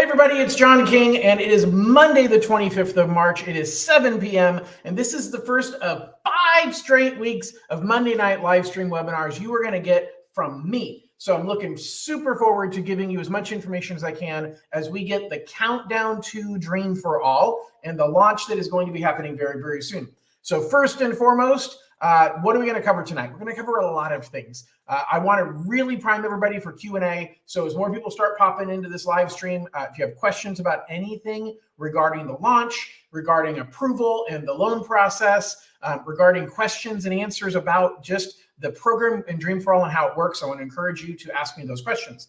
Hey everybody, it's John King, and it is Monday the 25th of March. It is 7 p.m., and this is the first of 5 straight weeks of Monday night live stream webinars you are going to get from me. So I'm looking super forward to giving you as much information as I can as we get the countdown to Dream for All and the launch that is going to be happening very, very soon. So first and foremost, what are we going to cover tonight? We're going to cover a lot of things. I want to really prime everybody for Q&A. So as more people start popping into this live stream, if you have questions about anything regarding the launch, regarding approval and the loan process, regarding questions and answers about just the program and Dream for All and how it works, I want to encourage you to ask me those questions.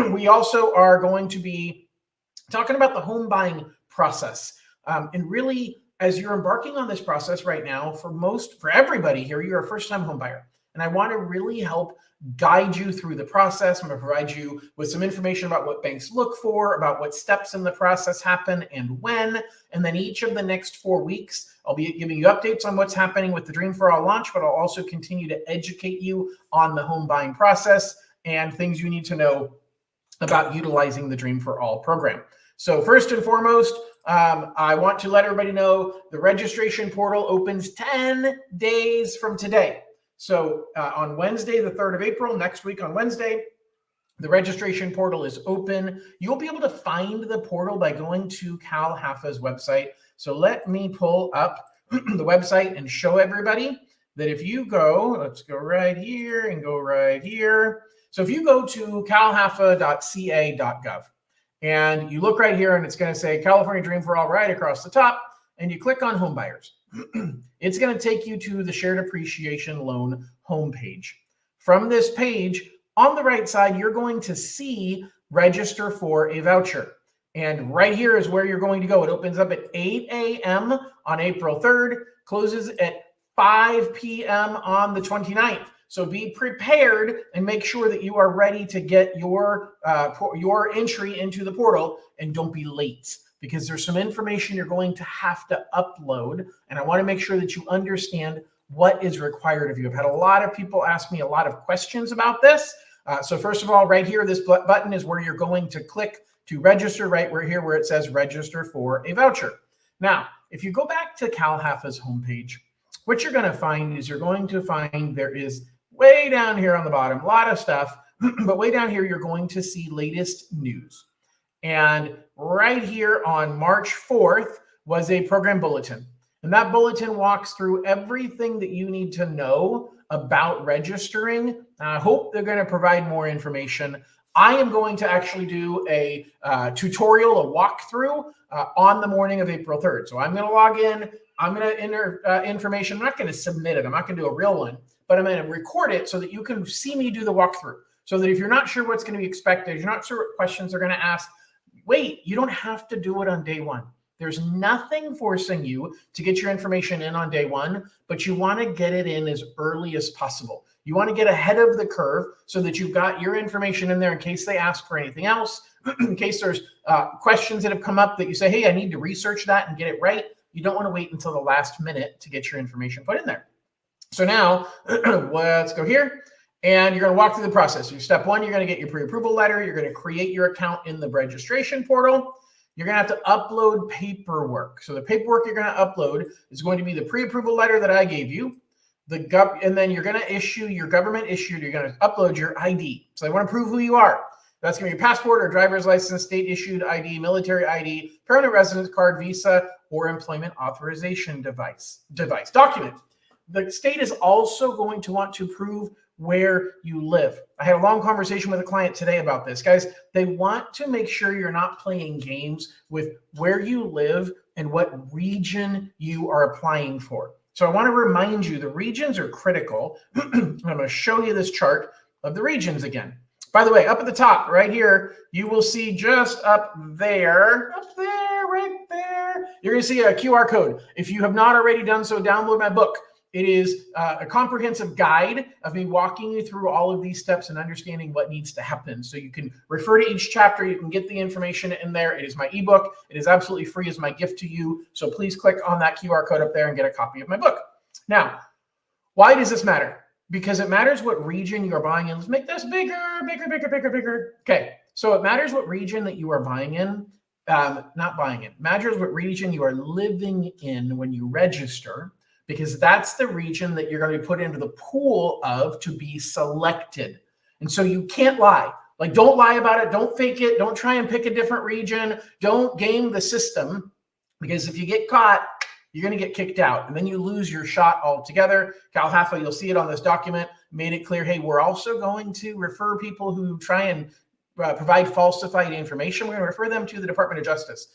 We also are going to be talking about the home buying process. And really, as you're embarking on this process right now, for everybody here, you're a first-time home buyer. And I want to really help guide you through the process. I'm going to provide you with some information about what banks look for, about what steps in the process happen and when. And then each of the next 4 weeks, I'll be giving you updates on what's happening with the Dream for All launch, but I'll also continue to educate you on the home buying process and things you need to know about utilizing the Dream for All program. So first and foremost, I want to let everybody know the registration portal opens 10 days from today. So on Wednesday, the 3rd of April, next week on Wednesday, the registration portal is open. You'll be able to find the portal by going to Cal Haffa's website. So let me pull up the website and show everybody that if you go, let's go right here and go right here. So if you go to calhaffa.ca.gov and you look right here and it's going to say California Dream for All right across the top, and you click on home buyers, it's going to take you to the Shared Appreciation Loan homepage. From this page, on the right side, you're going to see register for a voucher. And right here is where you're going to go. It opens up at 8 a.m. on April 3rd, closes at 5 p.m. on the 29th. So be prepared and make sure that you are ready to get your entry into the portal, and don't be late, because there's some information you're going to have to upload. And I want to make sure that you understand what is required of you. I've had a lot of people ask me a lot of questions about this. So first of all, right here, this button is where you're going to click to register, right here where it says register for a voucher. Now, if you go back to Cal Haffa's homepage, what you're going to find is there is way down here on the bottom, a lot of stuff, but way down here, you're going to see latest news. And right here on March 4th was a program bulletin. And that bulletin walks through everything that you need to know about registering. I hope they're going to provide more information. I am going to actually do a tutorial, a walkthrough on the morning of April 3rd. So I'm going to log in. I'm going to enter information. I'm not going to submit it. I'm not going to do a real one, but I'm going to record it so that you can see me do the walkthrough. So that if you're not sure what's going to be expected, you're not sure what questions they're going to ask, wait, you don't have to do it on day one. There's nothing forcing you to get your information in on day one, but you want to get it in as early as possible. You want to get ahead of the curve so that you've got your information in there in case they ask for anything else, in case there's questions that have come up that you say, hey, I need to research that and get it right. You don't want to wait until the last minute to get your information put in there. So now let's go here. And you're going to walk through the process. So step one, you're going to get your pre-approval letter. You're going to create your account in the registration portal. You're going to have to upload paperwork. So the paperwork you're going to upload is going to be the pre-approval letter that I gave you. And then you're going to issue your government issued. You're going to upload your ID. So they want to prove who you are. That's going to be your passport or driver's license, state issued ID, military ID, permanent residence card, visa, or employment authorization document. The state is also going to want to prove where you live. I had a long conversation with a client today about this. Guys, they want to make sure you're not playing games with where you live and what region you are applying for. So I want to remind you the regions are critical. I'm going to show you this chart of the regions again. By the way, up at the top right here, you will see just up there, right there, you're going to see a QR code. If you have not already done so, download my book. It is a comprehensive guide of me walking you through all of these steps and understanding what needs to happen. So you can refer to each chapter. You can get the information in there. It is my ebook. It is absolutely free as my gift to you. So please click on that QR code up there and get a copy of my book. Now, why does this matter? Because it matters what region you're buying in. Let's make this bigger. Okay. So it matters what region that you are buying in, not buying in. It matters what region you are living in when you register, because that's the region that you're going to be put into the pool of to be selected. And so you can't lie. Like, don't lie about it. Don't fake it. Don't try and pick a different region. Don't game the system, because if you get caught, you're going to get kicked out, and then you lose your shot altogether. Cal Haffa, you'll see it on this document, made it clear, hey, we're also going to refer people who try and provide falsified information. We're going to refer them to the Department of Justice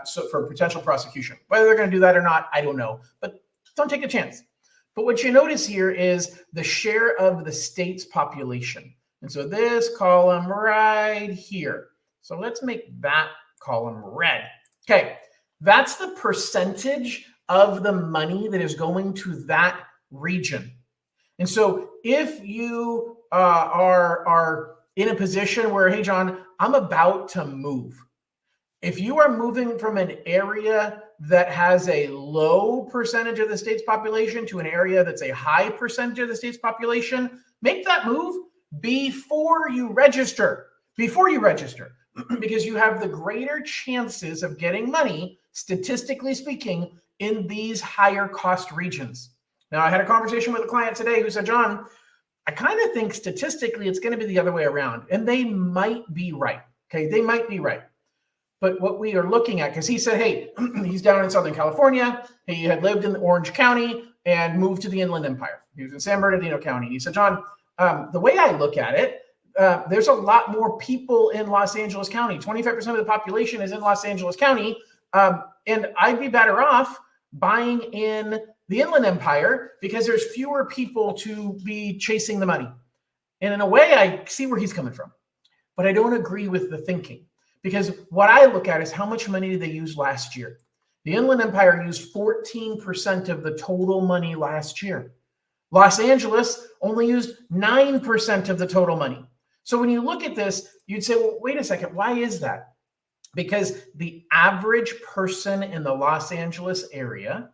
so for potential prosecution. Whether they're going to do that or not, I don't know, but don't take a chance. But what you notice here is the share of the state's population. And so this column right here. So let's make that column red. Okay, that's the percentage of the money that is going to that region. And so if you are in a position where, hey, John, I'm about to move. If you are moving from an area that has a low percentage of the state's population to an area that's a high percentage of the state's population, make that move before you register. Before you register, because you have the greater chances of getting money, statistically speaking, in these higher cost regions. Now, I had a conversation with a client today who said, John, I kind of think statistically it's going to be the other way around. And they might be right. Okay, they might be right. But what we are looking at, because he said, hey, he's down in Southern California. He had lived in Orange County and moved to the Inland Empire. He was in San Bernardino County. And he said, John, the way I look at it, there's a lot more people in Los Angeles County. 25% of the population is in Los Angeles County. And I'd be better off buying in the Inland Empire because there's fewer people to be chasing the money. And in a way, I see where he's coming from, but I don't agree with the thinking, because what I look at is how much money did they use last year? The Inland Empire used 14% of the total money last year. Los Angeles only used 9% of the total money. So when you look at this, you'd say, well, wait a second, why is that? Because the average person in the Los Angeles area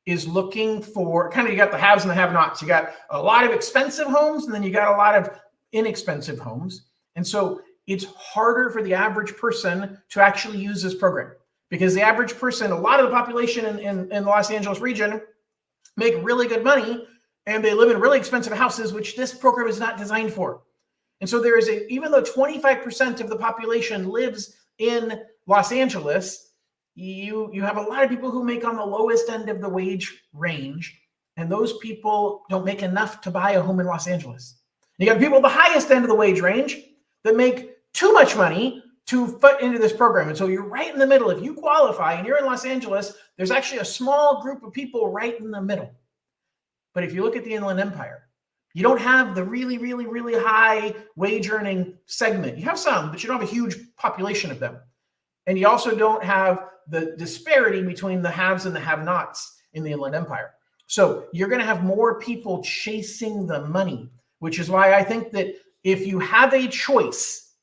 is looking for, kind of, you got the haves and the have-nots. You got a lot of expensive homes, and then you got a lot of inexpensive homes. And so it's harder for the average person to actually use this program, because the average person, a lot of the population in the Los Angeles region make really good money, and they live in really expensive houses, which this program is not designed for. And so there is even though 25% of the population lives in Los Angeles, you have a lot of people who make on the lowest end of the wage range, and those people don't make enough to buy a home in Los Angeles. You got people at the highest end of the wage range that make too much money to fit into this program. And so you're right in the middle. If you qualify and you're in Los Angeles, there's actually a small group of people right in the middle. But if you look at the Inland Empire, you don't have the really, really, really high wage earning segment. You have some, but you don't have a huge population of them. And you also don't have the disparity between the haves and the have-nots in the Inland Empire. So you're going to have more people chasing the money, which is why I think that if you have a choice,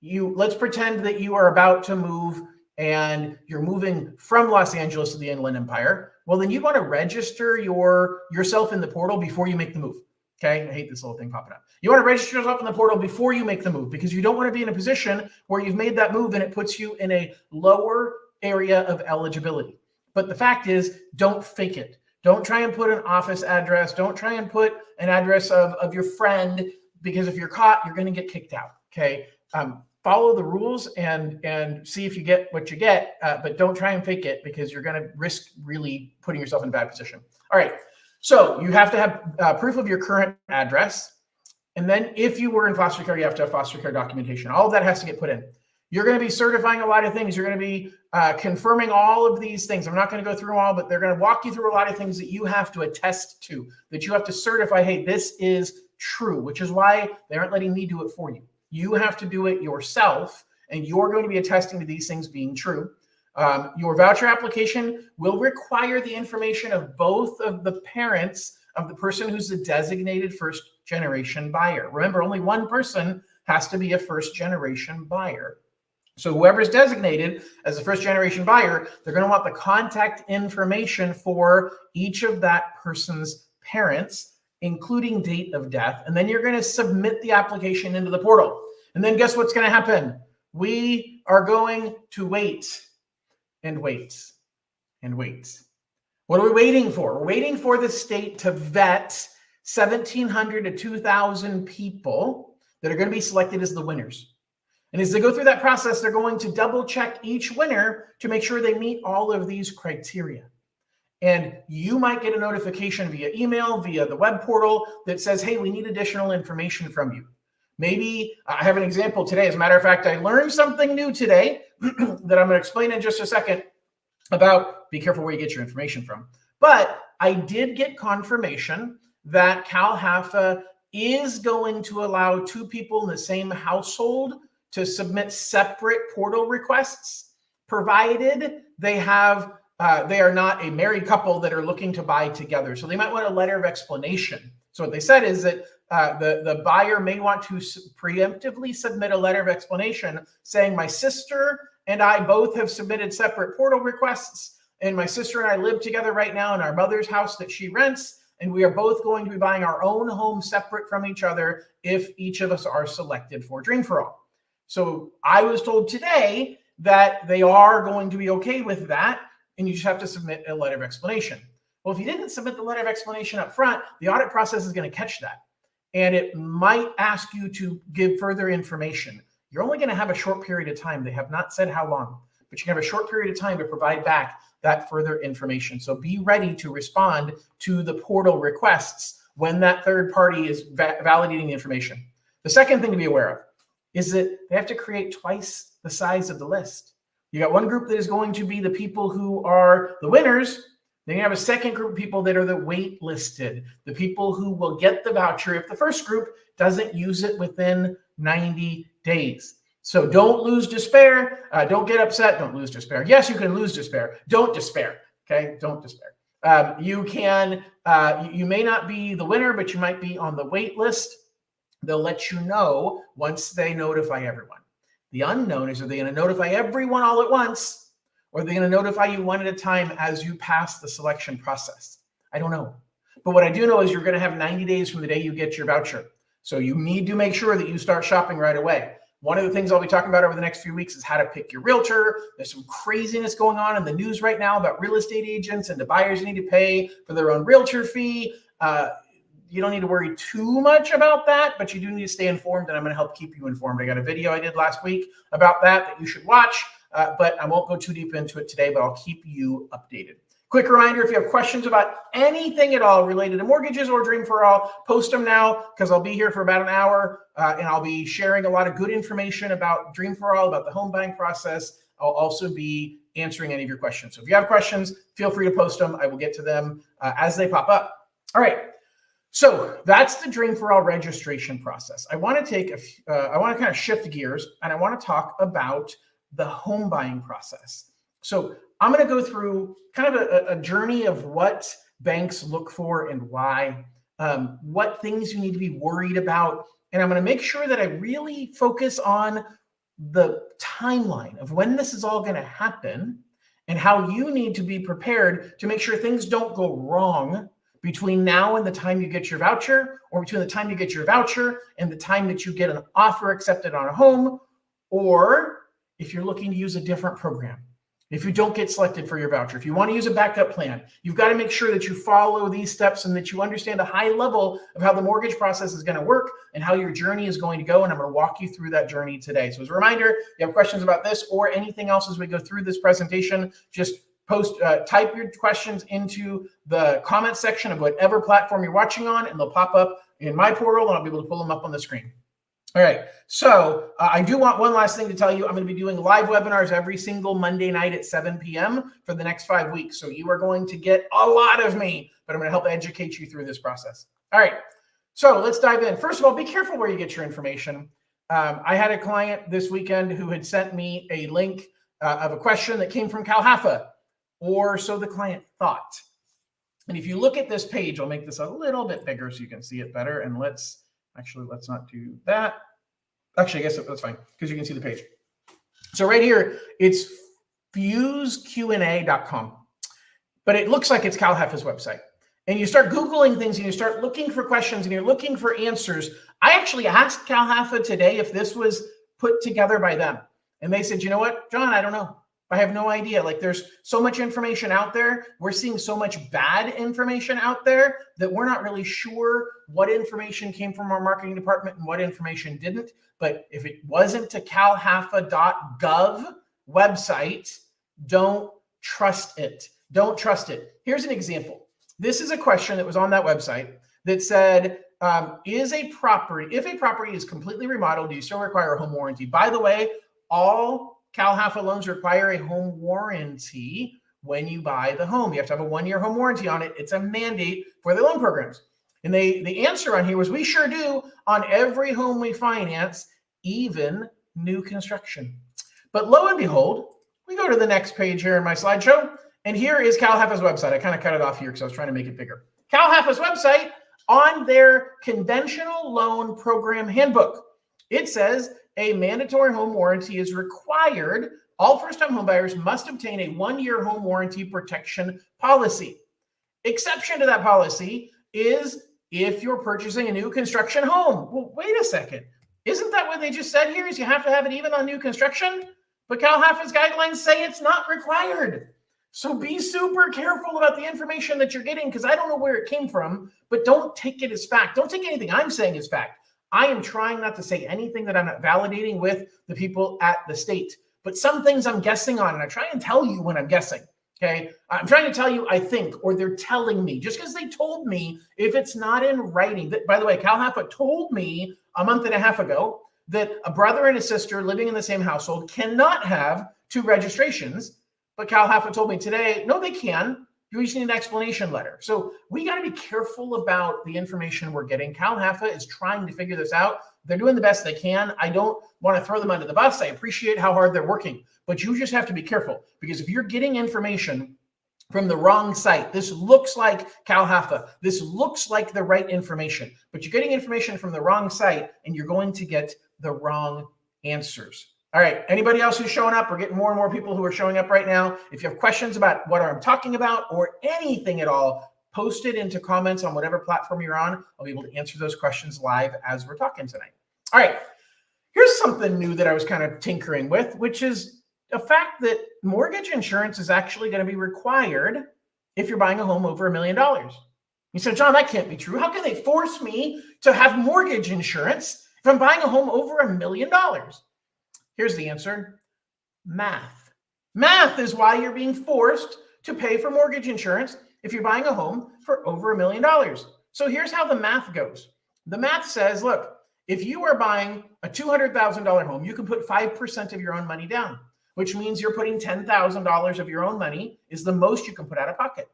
let's pretend that you are about to move and you're moving from Los Angeles to the Inland Empire. Well, then you want to register yourself in the portal before you make the move. Okay, I hate this little thing popping up. You want to register yourself in the portal before you make the move, because you don't want to be in a position where you've made that move and it puts you in a lower area of eligibility. But the fact is, don't fake it. Don't try and put an office address. Don't try and put an address of your friend, because if you're caught, you're going to get kicked out. Okay, follow the rules and see if you get what you get, but don't try and fake it, because you're going to risk really putting yourself in a bad position. All right. So you have to have proof of your current address. And then if you were in foster care, you have to have foster care documentation. All of that has to get put in. You're going to be certifying a lot of things. You're going to be confirming all of these things. I'm not going to go through them all, but they're going to walk you through a lot of things that you have to attest to, that you have to certify, hey, this is true, which is why they aren't letting me do it for you. You have to do it yourself, and you're going to be attesting to these things being true. Your voucher application will require the information of both of the parents of the person who's the designated first-generation buyer. Remember, only one person has to be a first-generation buyer. So whoever's designated as a first-generation buyer, they're going to want the contact information for each of that person's parents, including date of death. And then you're going to submit the application into the portal. And then guess what's going to happen? We are going to wait and wait and wait. What are we waiting for? We're waiting for the state to vet 1,700 to 2,000 people that are going to be selected as the winners. And as they go through that process, they're going to double check each winner to make sure they meet all of these criteria. And you might get a notification via email, via the web portal that says, hey, we need additional information from you. Maybe I have an example today. As a matter of fact, I learned something new today that I'm going to explain in just a second about, be careful where you get your information from. But I did get confirmation that CalHAFA is going to allow two people in the same household to submit separate portal requests, provided they are not a married couple that are looking to buy together. So they might want a letter of explanation. So what they said is that the buyer may want to preemptively submit a letter of explanation saying, my sister and I both have submitted separate portal requests, and my sister and I live together right now in our mother's house that she rents, and we are both going to be buying our own home separate from each other if each of us are selected for Dream for All. So I was told today that they are going to be okay with that, and you just have to submit a letter of explanation. Well, if you didn't submit the letter of explanation up front, the audit process is going to catch that, and it might ask you to give further information. You're only going to have a short period of time. They have not said how long, but you can have a short period of time to provide back that further information. So be ready to respond to the portal requests when that third party is validating the information. The second thing to be aware of is that they have to create twice the size of the list. You got one group that is going to be the people who are the winners. Then you have a second group of people that are the waitlisted, the people who will get the voucher if the first group doesn't use it within 90 days. So don't lose despair. Don't get upset. Don't lose despair. Yes, you can lose despair. Don't despair. Okay, don't despair. You may not be the winner, but you might be on the wait list. They'll let you know once they notify everyone. The unknown is, are they going to notify everyone all at once, or are they going to notify you one at a time as you pass the selection process? I don't know. But what I do know is you're going to have 90 days from the day you get your voucher. So you need to make sure that you start shopping right away. One of the things I'll be talking about over the next few weeks is how to pick your realtor. There's some craziness going on in the news right now about real estate agents and the buyers need to pay for their own realtor fee. You don't need to worry too much about that, but you do need to stay informed, and I'm going to help keep you informed. I got a video I did last week about that you should watch, but I won't go too deep into it today, but I'll keep you updated. Quick reminder, if you have questions about anything at all related to mortgages or Dream for All, post them now, because I'll be here for about an hour, and I'll be sharing a lot of good information about Dream for All, about the home buying process. I'll also be answering any of your questions. So if you have questions, feel free to post them. I will get to them as they pop up. All right. So that's the Dream for All registration process. I want to kind of shift gears, and I want to talk about the home buying process. So I'm going to go through kind of a journey of what banks look for and why, what things you need to be worried about. And I'm going to make sure that I really focus on the timeline of when this is all going to happen and how you need to be prepared to make sure things don't go wrong between now and the time you get your voucher, or between the time you get your voucher and the time that you get an offer accepted on a home, or if you're looking to use a different program. If you don't get selected for your voucher, if you want to use a backup plan, you've got to make sure that you follow these steps and that you understand a high level of how the mortgage process is going to work and how your journey is going to go. And I'm going to walk you through that journey today. So as a reminder, if you have questions about this or anything else as we go through this presentation, just type your questions into the comment section of whatever platform you're watching on, and they'll pop up in my portal, and I'll be able to pull them up on the screen. All right, so I do want one last thing to tell you. I'm going to be doing live webinars every single Monday night at 7 p.m. for the next 5 weeks. So you are going to get a lot of me, but I'm going to help educate you through this process. All right, so let's dive in. First of all, be careful where you get your information. I had a client this weekend who had sent me a link of a question that came from CalHAFA, or so the client thought. And if you look at this page, I'll make this a little bit bigger so you can see it better. And let's not do that. Actually, I guess that's fine because you can see the page. So right here, it's fuseqna.com, but it looks like it's CalHAFA's website. And you start Googling things and you start looking for questions and you're looking for answers. I actually asked CalHFA today if this was put together by them. And they said, you know what, John, I don't know. I have no idea. Like, there's so much information out there. We're seeing so much bad information out there that we're not really sure what information came from our marketing department and what information didn't. But if it wasn't to calhfa.gov website, don't trust it. Don't trust it. Here's an example. This is a question that was on that website that said, if a property is completely remodeled, do you still require a home warranty? By the way, all CalHFA loans require a home warranty when you buy the home. You have to have a 1-year home warranty on it. It's a mandate for the loan programs. And the answer on here was, we sure do on every home we finance, even new construction. But lo and behold, we go to the next page here in my slideshow, and here is CalHFA's website. I kind of cut it off here because I was trying to make it bigger. CalHFA's website, on their conventional loan program handbook, it says a mandatory home warranty is required. All first-time homebuyers must obtain a 1-year home warranty protection policy. Exception to that policy is if you're purchasing a new construction home. Well, wait a second. Isn't that what they just said here, is you have to have it even on new construction? But CalHFA's guidelines say it's not required. So be super careful about the information that you're getting, because I don't know where it came from, but don't take it as fact. Don't take anything I'm saying as fact. I am trying not to say anything that I'm not validating with the people at the state. But some things I'm guessing on, and I try and tell you when I'm guessing. Okay, I'm trying to tell you I think, or they're telling me. Just because they told me, if it's not in writing. That, by the way, CalHFA told me a month and a half ago that a brother and a sister living in the same household cannot have 2 registrations. But CalHFA told me today, no, they can. You just need an explanation letter. So we got to be careful about the information we're getting. CalHFA is trying to figure this out. They're doing the best they can. I don't want to throw them under the bus. I appreciate how hard they're working. But you just have to be careful, because if you're getting information from the wrong site, this looks like CalHFA, this looks like the right information, but you're getting information from the wrong site and you're going to get the wrong answers. All right, anybody else who's showing up? We're getting more and more people who are showing up right now. If you have questions about what I'm talking about or anything at all, post it into comments on whatever platform you're on. I'll be able to answer those questions live as we're talking tonight. All right, here's something new that I was kind of tinkering with, which is the fact that mortgage insurance is actually going to be required if you're buying a home over $1 million. You said, John, that can't be true. How can they force me to have mortgage insurance if I'm buying a home over $1 million? Here's the answer. Math. Math is why you're being forced to pay for mortgage insurance if you're buying a home for over $1 million. So here's how the math goes. The math says, look, if you are buying a $200,000 home, you can put 5% of your own money down, which means you're putting $10,000 of your own money is the most you can put out of pocket.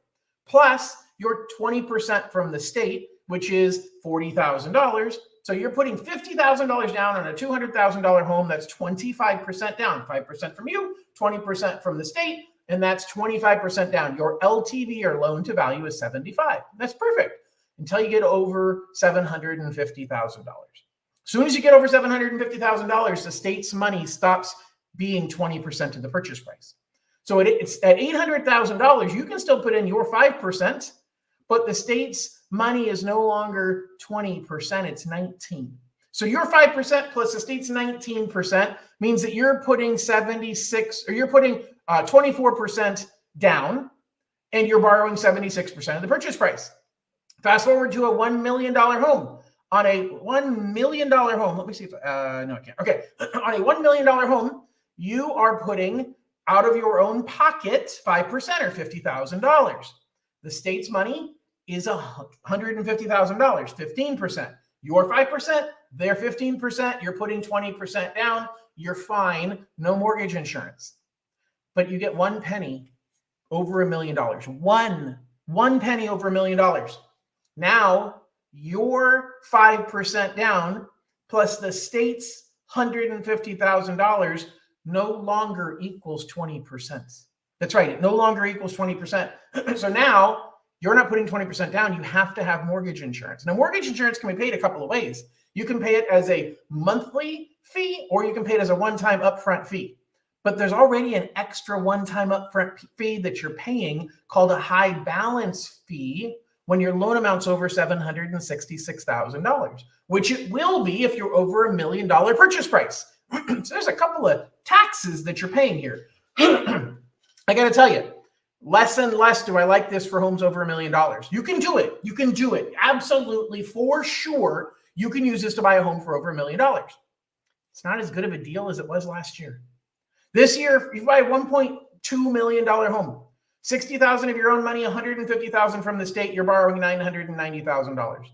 Plus your 20% from the state, which is $40,000. So you're putting $50,000 down on a $200,000 home. That's 25% down, 5% from you, 20% from the state, and that's 25% down. Your LTV, or loan to value, is 75. That's perfect until you get over $750,000. As soon as you get over $750,000, the state's money stops being 20% of the purchase price. So it's at $800,000, you can still put in your 5%, but the state's money is no longer 20%, it's 19. So your 5% plus the state's 19% means that you're putting 24% down, and you're borrowing 76% of the purchase price. Fast forward to a $1 million home. On a $1 million home, let me see if, no, I can't. Okay, on a $1 million home, you are putting out of your own pocket 5%, or $50,000. The state's money is $150,000, 15%. Your 5%, their 15%, you're putting 20% down, you're fine, no mortgage insurance. But you get 1 penny over $1 million. One penny over $1 million. Now, your 5% down plus the state's $150,000 no longer equals 20%. That's right, it no longer equals 20%. So now, you're not putting 20% down, you have to have mortgage insurance. Now, mortgage insurance can be paid a couple of ways. You can pay it as a monthly fee, or you can pay it as a one-time upfront fee. But there's already an extra one-time upfront fee that you're paying called a high balance fee when your loan amount's over $766,000, which it will be if you're over $1 million purchase price. So there's a couple of taxes that you're paying here. I got to tell you, less and less do I like this for homes over $1 million. You can do it. You can do it. Absolutely, for sure. You can use this to buy a home for over $1 million. It's not as good of a deal as it was last year. This year, if you buy a $1.2 million home, $60,000 of your own money, $150,000 from the state, you're borrowing $990,000.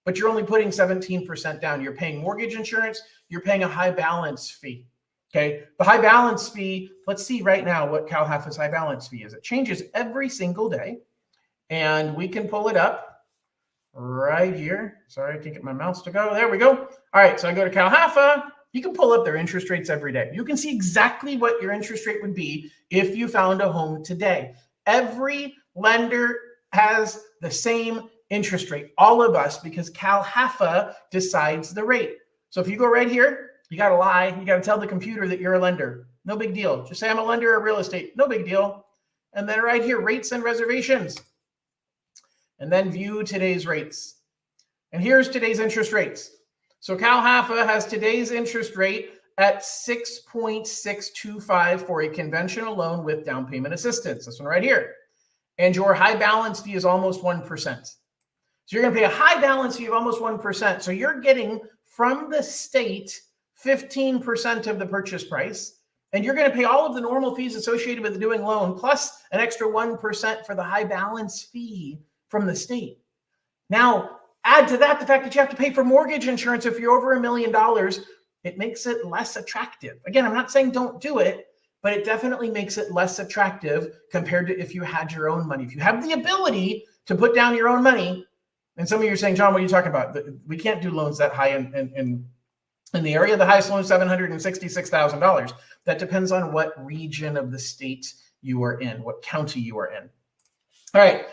But you're only putting 17% down. You're paying mortgage insurance. You're paying a high balance fee. Okay, the high balance fee, let's see right now what CalHFA's high balance fee is. It changes every single day, and we can pull it up right here. Sorry, I can't get my mouse to go. There we go. All right, so I go to CalHFA. You can pull up their interest rates every day. You can see exactly what your interest rate would be if you found a home today. Every lender has the same interest rate, all of us, because CalHFA decides the rate. So if you go right here, you got to lie. You got to tell the computer that you're a lender. No big deal. Just say I'm a lender of real estate. No big deal. And then right here, rates and reservations. And then view today's rates. And here's today's interest rates. So CalHFA has today's interest rate at 6.625 for a conventional loan with down payment assistance. This one right here. And your high balance fee is almost 1%. So you're going to pay a high balance fee of almost 1%. So you're getting from the state 15% of the purchase price, and you're going to pay all of the normal fees associated with the doing loan, plus an extra 1% for the high balance fee from the state. Now, add to that the fact that you have to pay for mortgage insurance if you're over $1 million. It makes it less attractive. Again, I'm not saying don't do it, but it definitely makes it less attractive compared to if you had your own money. If you have the ability to put down your own money, and some of you are saying, John, what are you talking about? We can't do loans that high in the area. The highest loan is $766,000. That depends on what region of the state you are in, what county you are in. All right.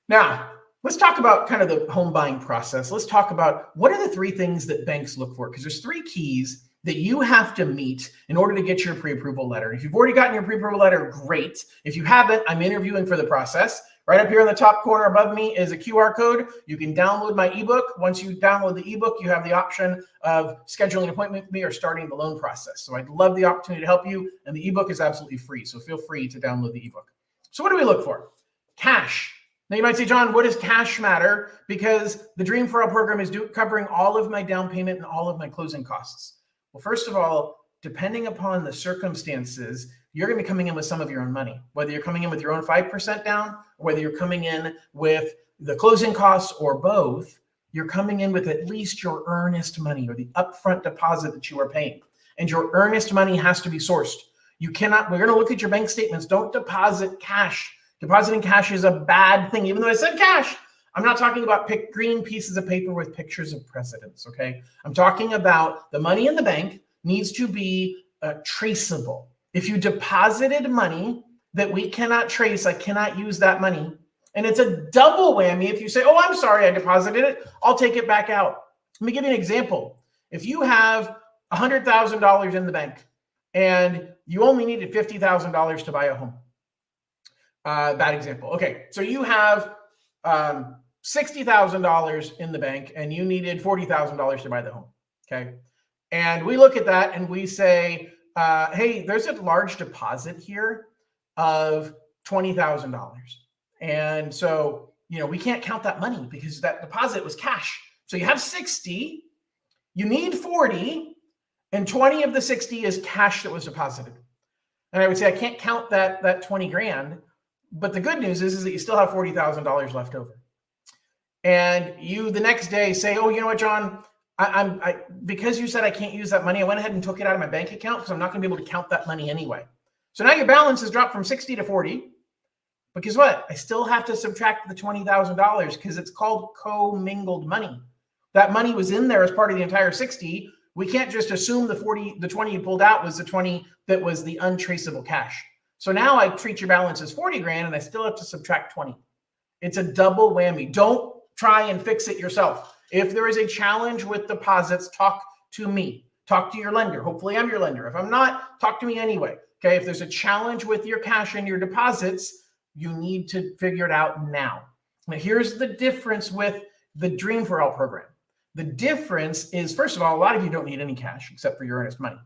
Now, let's talk about kind of the home buying process. Let's talk about what are the three things that banks look for, because there's three keys that you have to meet in order to get your pre-approval letter. If you've already gotten your pre-approval letter, great. If you haven't, I'm interviewing for the process. Right up here in the top corner above me is a QR code. You can download my ebook. Once you download the ebook, you have the option of scheduling an appointment with me or starting the loan process. So I'd love the opportunity to help you. And the ebook is absolutely free. So feel free to download the ebook. So what do we look for? Cash. Now you might say, John, what does cash matter? Because the Dream for All program is covering all of my down payment and all of my closing costs. Well, first of all, depending upon the circumstances, you're going to be coming in with some of your own money, whether you're coming in with your own 5% down, or whether you're coming in with the closing costs or both. You're coming in with at least your earnest money or the upfront deposit that you are paying. And your earnest money has to be sourced. You cannot, we're going to look at your bank statements. Don't deposit cash. Depositing cash is a bad thing. Even though I said cash, I'm not talking about green pieces of paper with pictures of presidents, okay? I'm talking about the money in the bank needs to be traceable. If you deposited money that we cannot trace, I cannot use that money. And it's a double whammy if you say, oh, I'm sorry, I deposited it. I'll take it back out. Let me give you an example. If you have $100,000 in the bank and you only needed $50,000 to buy a home. Bad example. Okay, so you have $60,000 in the bank and you needed $40,000 to buy the home. Okay, and we look at that and we say, hey, there's a large deposit here of $20,000. And so, we can't count that money because that deposit was cash. So you have 60, you need 40, and 20 of the 60 is cash that was deposited. And I would say, I can't count that 20 grand, but the good news is that you still have $40,000 left over. And you the next day say, oh, you know what, John, because you said I can't use that money, I went ahead and took it out of my bank account because I'm not going to be able to count that money anyway. So now your balance has dropped from 60 to 40. But guess what? I still have to subtract the $20,000 because it's called commingled money. That money was in there as part of the entire 60. We can't just assume the 20 you pulled out was the 20 that was the untraceable cash. So now I treat your balance as 40 grand and I still have to subtract 20. It's a double whammy. Don't try and fix it yourself. If there is a challenge with deposits, talk to me. Talk to your lender. Hopefully I'm your lender. If I'm not, talk to me anyway. Okay. If there's a challenge with your cash and your deposits, you need to figure it out now. Now, here's the difference with the Dream for All program. The difference is, first of all, a lot of you don't need any cash except for your earnest money.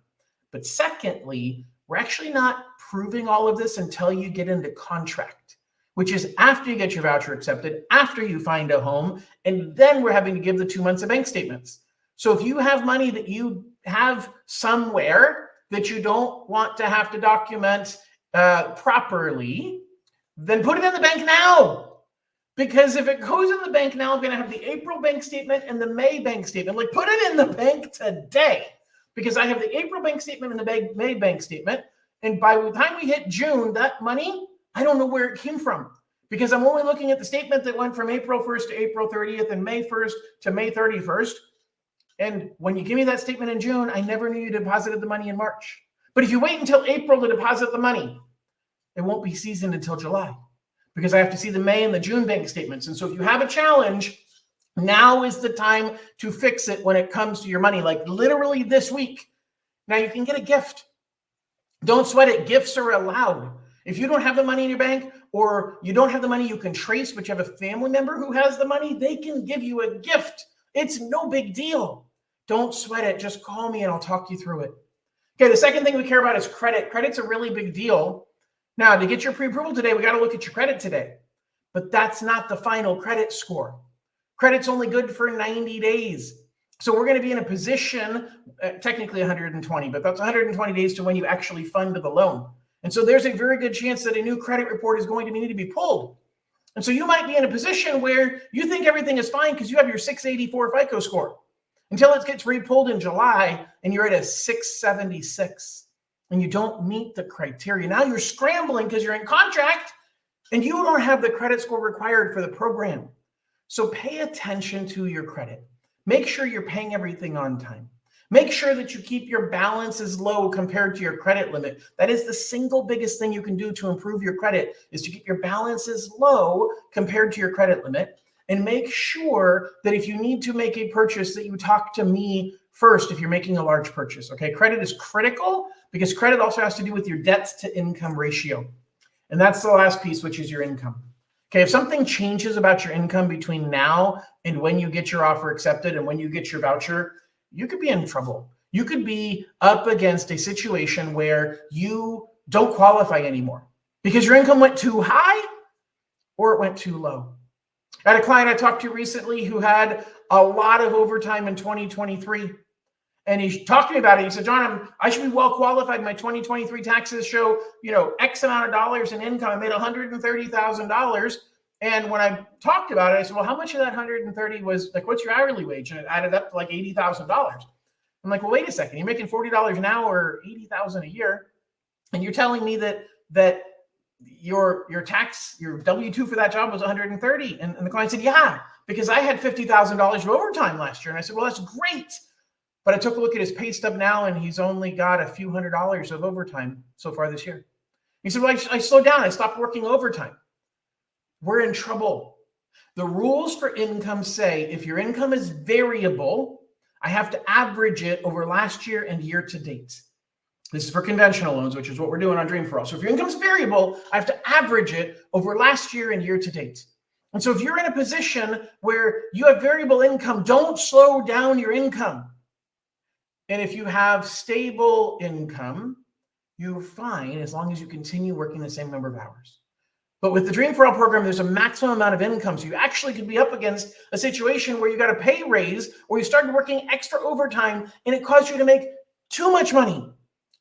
But secondly, we're actually not proving all of this until you get into contract, which is after you get your voucher accepted, after you find a home, and then we're having to give the 2 months of bank statements. So if you have money that you have somewhere that you don't want to have to document properly, then put it in the bank now. Because if it goes in the bank now, I'm going to have the April bank statement and the May bank statement. Like, put it in the bank today, because I have the April bank statement and the May bank statement. And by the time we hit June, that money, I don't know where it came from, because I'm only looking at the statement that went from April 1st to April 30th and May 1st to May 31st. And when you give me that statement in June, I never knew you deposited the money in March. But if you wait until April to deposit the money, it won't be seasoned until July, because I have to see the May and the June bank statements. And so if you have a challenge, now is the time to fix it when it comes to your money, like literally this week. Now you can get a gift. Don't sweat it. Gifts are allowed. If you don't have the money in your bank, or you don't have the money you can trace, but you have a family member who has the money, they can give you a gift. It's no big deal. Don't sweat it. Just call me and I'll talk you through it. Okay, the second thing we care about is credit. Credit's a really big deal. Now, to get your pre-approval today, we got to look at your credit today. But that's not the final credit score. Credit's only good for 90 days. So we're going to be in a position, technically 120, but that's 120 days to when you actually fund the loan. And so there's a very good chance that a new credit report is going to need to be pulled. And so you might be in a position where you think everything is fine because you have your 684 FICO score, until it gets re-pulled in July and you're at a 676 and you don't meet the criteria. Now you're scrambling because you're in contract and you don't have the credit score required for the program. So pay attention to your credit. Make sure you're paying everything on time. Make sure that you keep your balances low compared to your credit limit. That is the single biggest thing you can do to improve your credit, is to keep your balances low compared to your credit limit. And make sure that if you need to make a purchase, that you talk to me first if you're making a large purchase. Okay, credit is critical because credit also has to do with your debts to income ratio. And that's the last piece, which is your income. Okay, if something changes about your income between now and when you get your offer accepted and when you get your voucher, you could be in trouble. You could be up against a situation where you don't qualify anymore because your income went too high or it went too low. I had a client I talked to recently who had a lot of overtime in 2023. And he talked to me about it. He said, John, I should be well qualified. My 2023 taxes show, X amount of dollars in income. I made $130,000. And when I talked about it, I said, well, how much of that 130 was like, what's your hourly wage? And it added up to like $80,000. I'm like, well, wait a second. You're making $40 an hour, $80,000 a year. And you're telling me that your W-2 for that job was 130. And the client said, yeah, because I had $50,000 of overtime last year. And I said, well, that's great. But I took a look at his pay stub now, and he's only got a few $100s of overtime so far this year. He said, well, I slowed down. I stopped working overtime. We're in trouble. The rules for income say if your income is variable, I have to average it over last year and year to date. This is for conventional loans, which is what we're doing on Dream for All. So if your income is variable, I have to average it over last year and year to date. And so if you're in a position where you have variable income, don't slow down your income. And if you have stable income, you're fine as long as you continue working the same number of hours. But with the Dream for All program, there's a maximum amount of income. So you actually could be up against a situation where you got a pay raise or you started working extra overtime and it caused you to make too much money.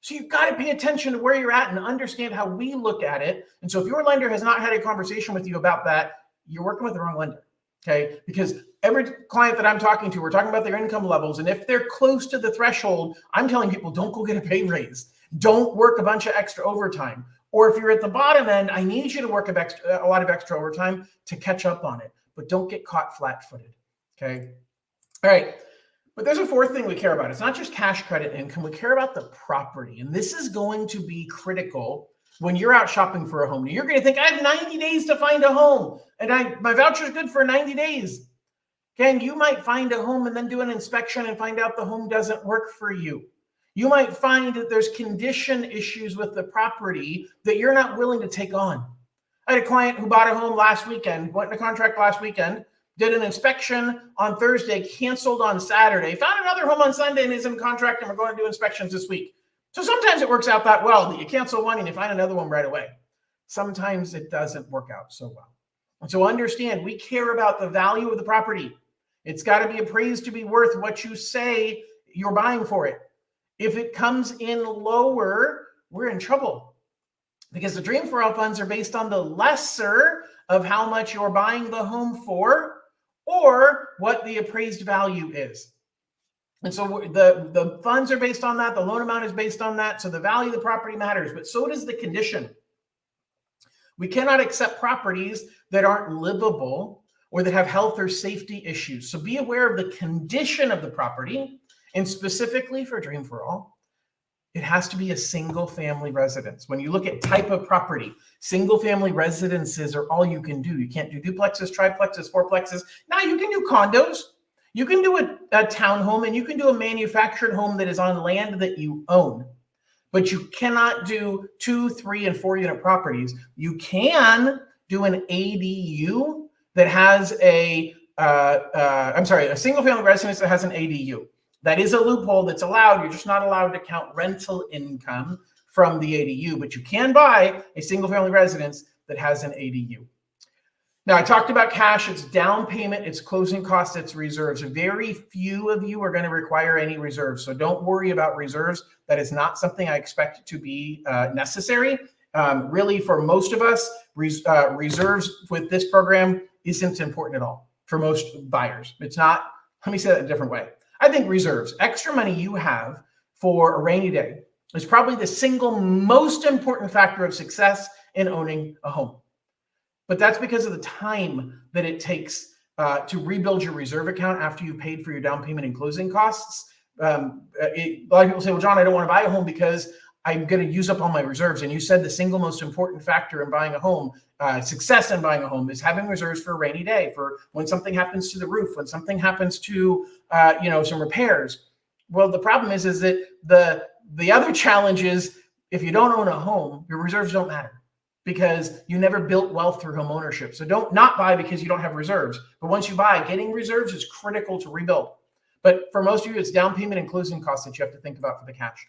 So you've got to pay attention to where you're at and understand how we look at it. And so if your lender has not had a conversation with you about that, you're working with the wrong lender. Okay, because every client that I'm talking to, we're talking about their income levels. And if they're close to the threshold, I'm telling people, don't go get a pay raise. Don't work a bunch of extra overtime. Or if you're at the bottom end, I need you to work a lot of extra overtime to catch up on it. But don't get caught flat-footed. Okay. All right. But there's a fourth thing we care about. It's not just cash, credit, income. We care about the property. And this is going to be critical when you're out shopping for a home. Now, you're going to think, I have 90 days to find a home. And my voucher is good for 90 days. Again, you might find a home and then do an inspection and find out the home doesn't work for you. You might find that there's condition issues with the property that you're not willing to take on. I had a client who bought a home last weekend, went into contract last weekend, did an inspection on Thursday, canceled on Saturday, found another home on Sunday and is in contract, and we're going to do inspections this week. So sometimes it works out that well that you cancel one and you find another one right away. Sometimes it doesn't work out so well. And so understand, we care about the value of the property. It's got to be appraised to be worth what you say you're buying for it. If it comes in lower, we're in trouble, because the Dream for All funds are based on the lesser of how much you're buying the home for or what the appraised value is. And so the funds are based on that. The loan amount is based on that. So the value of the property matters, but so does the condition. We cannot accept properties that aren't livable or that have health or safety issues. So be aware of the condition of the property, and specifically for Dream for All, it has to be a single family residence. When you look at type of property, single family residences are all you can do. You can't do duplexes, triplexes, fourplexes. Now you can do condos. You can do a townhome, and you can do a manufactured home that is on land that you own. But you cannot do 2, 3, and 4 unit properties. You can do an ADU that has a single family residence that has an ADU. That is a loophole that's allowed. You're just not allowed to count rental income from the ADU, but you can buy a single family residence that has an ADU. Now, I talked about cash. It's down payment, it's closing costs, it's reserves. Very few of you are going to require any reserves, so don't worry about reserves. That is not something I expect to be necessary. Really, for most of us, reserves with this program isn't important at all for most buyers. It's not. Let me say that a different way. I think reserves, extra money you have for a rainy day, is probably the single most important factor of success in owning a home. But that's because of the time that it takes to rebuild your reserve account after you paid for your down payment and closing costs. A lot of people say, well, John, I don't want to buy a home because I'm going to use up all my reserves. And you said the single most important factor in buying a home, success in buying a home, is having reserves for a rainy day, for when something happens to the roof, when something happens to some repairs. Well, the problem is that the other challenge is, if you don't own a home, your reserves don't matter, because you never built wealth through home ownership. So don't not buy because you don't have reserves. But once you buy, getting reserves is critical to rebuild. But for most of you, it's down payment and closing costs that you have to think about for the cash.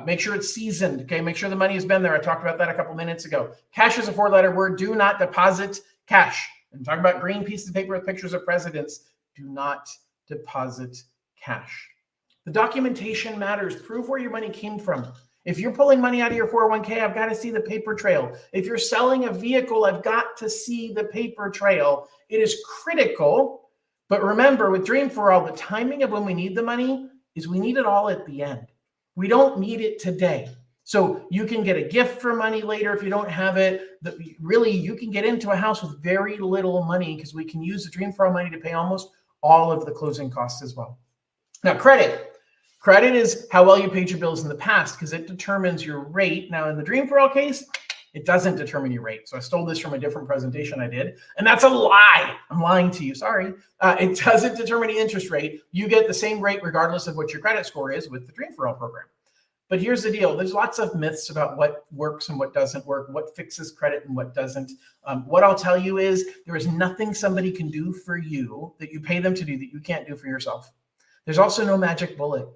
Make sure it's seasoned, okay? Make sure the money has been there. I talked about that a couple minutes ago. Cash is a 4-letter word. Do not deposit cash. I'm talking about green pieces of paper with pictures of presidents. Do not deposit cash. The documentation matters. Prove where your money came from. If you're pulling money out of your 401k, I've got to see the paper trail. If you're selling a vehicle, I've got to see the paper trail. It is critical. But remember, with Dream for All, the timing of when we need the money is we need it all at the end. We don't need it today. So you can get a gift for money later if you don't have it. Really, you can get into a house with very little money, because we can use the Dream for All money to pay almost all of the closing costs as well. Now, credit. Credit is how well you paid your bills in the past, because it determines your rate. Now, in the Dream for All case, it doesn't determine your rate. So I stole this from a different presentation I did, and that's a lie. I'm lying to you. Sorry. It doesn't determine the interest rate. You get the same rate regardless of what your credit score is with the Dream for All program. But here's the deal. There's lots of myths about what works and what doesn't work, what fixes credit and what doesn't. What I'll tell you is there is nothing somebody can do for you that you pay them to do that you can't do for yourself. There's also no magic bullet.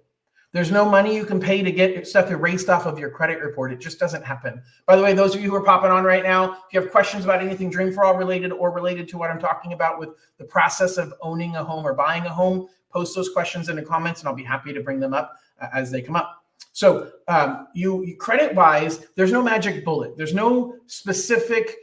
There's no money you can pay to get stuff erased off of your credit report. It just doesn't happen. By the way, those of you who are popping on right now, if you have questions about anything Dream for All related or related to what I'm talking about with the process of owning a home or buying a home, post those questions in the comments and I'll be happy to bring them up as they come up. So you credit-wise, there's no magic bullet. There's no specific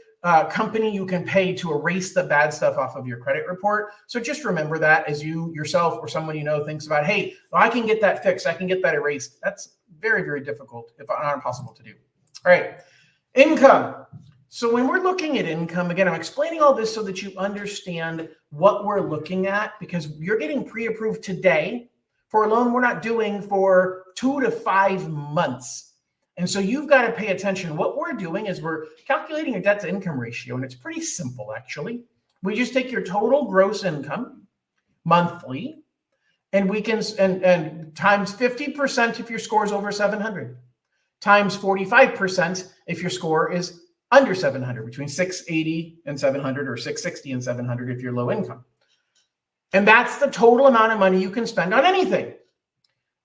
company you can pay to erase the bad stuff off of your credit report. So just remember that as you yourself or someone you know thinks about, hey, well, I can get that fixed. I can get that erased. That's very, very difficult, if not impossible to do. All right, income. So when we're looking at income, again, I'm explaining all this so that you understand what we're looking at, because you're getting pre-approved today for a loan we're not doing for 2 to 5 months. And so you've got to pay attention. What we're doing is we're calculating your debt to income ratio, and it's pretty simple, actually. We just take your total gross income monthly, and we can and times 50% if your score is over 700, times 45% if your score is under 700, between 680 and 700, or 660 and 700 if you're low income. And that's the total amount of money you can spend on anything.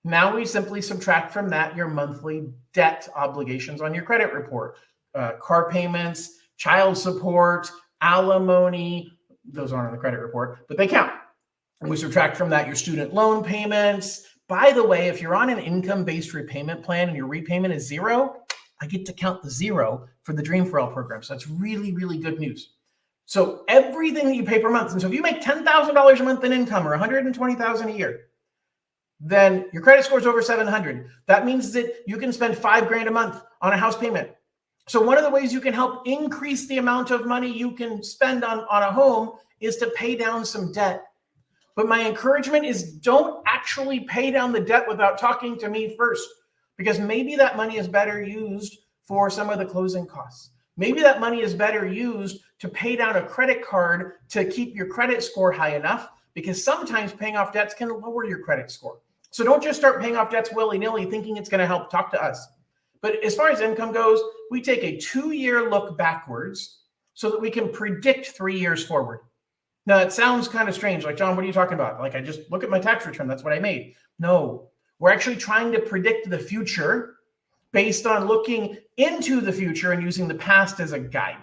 Now we simply subtract from that your monthly debt obligations on your credit report, car payments, child support, alimony. Those aren't on the credit report, but they count. And we subtract from that your student loan payments. By the way, if you're on an income-based repayment plan and your repayment is zero, I get to count the zero for the Dream for All program. So that's really, really good news. So everything that you pay per month, and so if you make $10,000 a month in income or $120,000 a year, then your credit score is over 700. That means that you can spend $5,000 a month on a house payment. So one of the ways you can help increase the amount of money you can spend on a home is to pay down some debt. But my encouragement is don't actually pay down the debt without talking to me first, because maybe that money is better used for some of the closing costs. Maybe that money is better used to pay down a credit card to keep your credit score high enough, because sometimes paying off debts can lower your credit score. So don't just start paying off debts willy-nilly thinking it's going to help. Talk to us. But as far as income goes, we take a 2-year look backwards so that we can predict 3 years forward. Now, it sounds kind of strange. Like, John, what are you talking about? Like, I just look at my tax return. That's what I made. No, we're actually trying to predict the future based on looking into the future and using the past as a guide.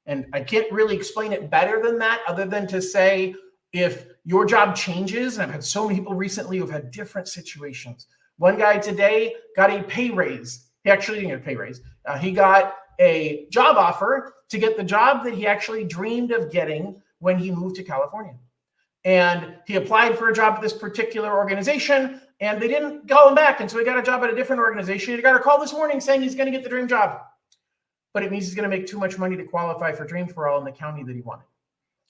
And I can't really explain it better than that, other than to say, if your job changes, and I've had so many people recently who've had different situations. One guy today got a pay raise. He actually didn't get a pay raise. He got a job offer to get the job that he actually dreamed of getting when he moved to California. And he applied for a job at this particular organization, and they didn't call him back. And so he got a job at a different organization. He got a call this morning saying he's going to get the dream job. But it means he's going to make too much money to qualify for Dream for All in the county that he wanted.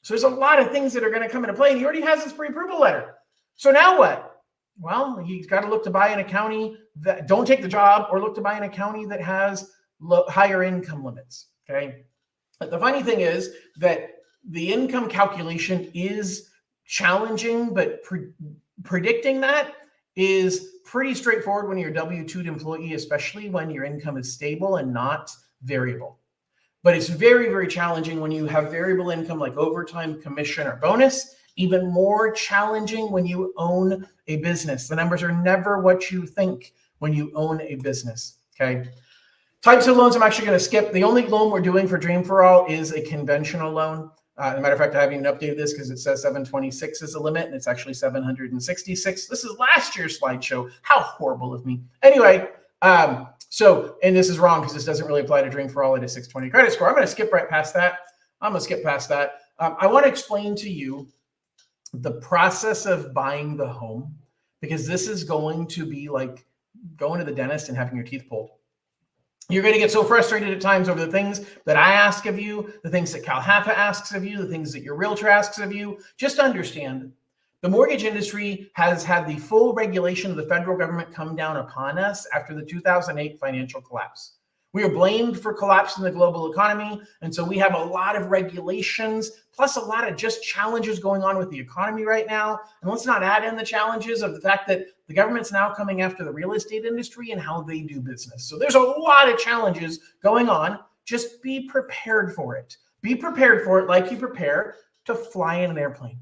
So there's a lot of things that are going to come into play, and he already has his pre-approval letter. So now what? Well, he's got to look to buy in a county that don't take the job, or look to buy in a county that has higher income limits. Okay. But the funny thing is that the income calculation is challenging, but predicting that is pretty straightforward when you're a W-2 employee, especially when your income is stable and not variable. But it's very, very challenging when you have variable income like overtime, commission, or bonus. Even more challenging when you own a business. The numbers are never what you think when you own a business, okay? Types of loans I'm actually going to skip. The only loan we're doing for Dream for All is a conventional loan. As a matter of fact, I haven't even updated this because it says 726 is the limit, and it's actually 766. This is last year's slideshow. How horrible of me. Anyway, and this is wrong because this doesn't really apply to Dream for All at a 620 credit score. I'm going to skip right past that. I'm going to skip past that. I want to explain to you the process of buying the home, because this is going to be like going to the dentist and having your teeth pulled. You're going to get so frustrated at times over the things that I ask of you, the things that CalHAFA asks of you, the things that your realtor asks of you. Just understand, the mortgage industry has had the full regulation of the federal government come down upon us after the 2008 financial collapse. We are blamed for collapsing the global economy, and so we have a lot of regulations, plus a lot of just challenges going on with the economy right now. And let's not add in the challenges of the fact that the government's now coming after the real estate industry and how they do business. So there's a lot of challenges going on. Just be prepared for it. Be prepared for it like you prepare to fly in an airplane.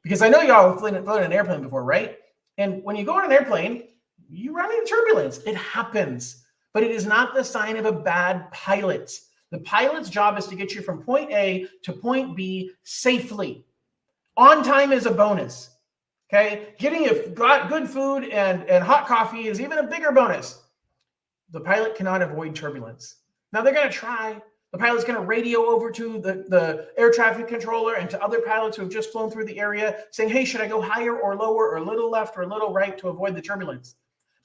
Because I know y'all have flown in an airplane before, right? And when you go on an airplane, you run into turbulence. It happens. But it is not the sign of a bad pilot. The pilot's job is to get you from point A to point B safely. On time is a bonus. Okay? Getting you good food and hot coffee is even a bigger bonus. The pilot cannot avoid turbulence. Now they're going to try. The pilot's going to radio over to the air traffic controller and to other pilots who have just flown through the area saying, hey, should I go higher or lower or a little left or a little right to avoid the turbulence?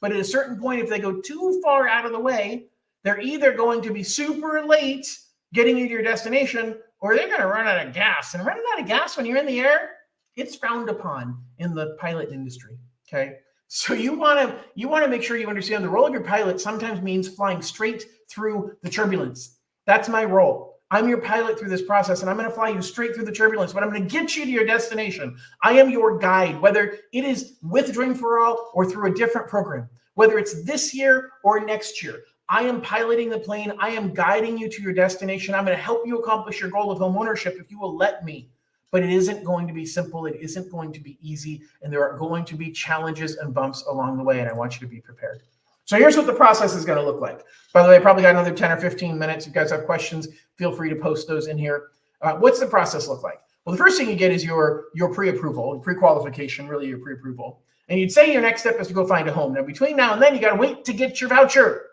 But at a certain point, if they go too far out of the way, they're either going to be super late getting you to your destination, or they're going to run out of gas. And running out of gas when you're in the air, it's frowned upon in the pilot industry, okay? So you want to make sure you understand the role of your pilot sometimes means flying straight through the turbulence. That's my role. I'm your pilot through this process, and I'm going to fly you straight through the turbulence, but I'm going to get you to your destination. I am your guide, whether it is with Dream for All or through a different program, whether it's this year or next year. I am piloting the plane. I am guiding you to your destination. I'm going to help you accomplish your goal of home ownership if you will let me. But it isn't going to be simple. It isn't going to be easy. And there are going to be challenges and bumps along the way. And I want you to be prepared. So here's what the process is going to look like. By the way, I probably got another 10 or 15 minutes. If you guys have questions, feel free to post those in here. What's the process look like? Well, the first thing you get is your pre-approval, pre-qualification, really your pre-approval. And you'd say your next step is to go find a home. Now, between now and then, you got to wait to get your voucher.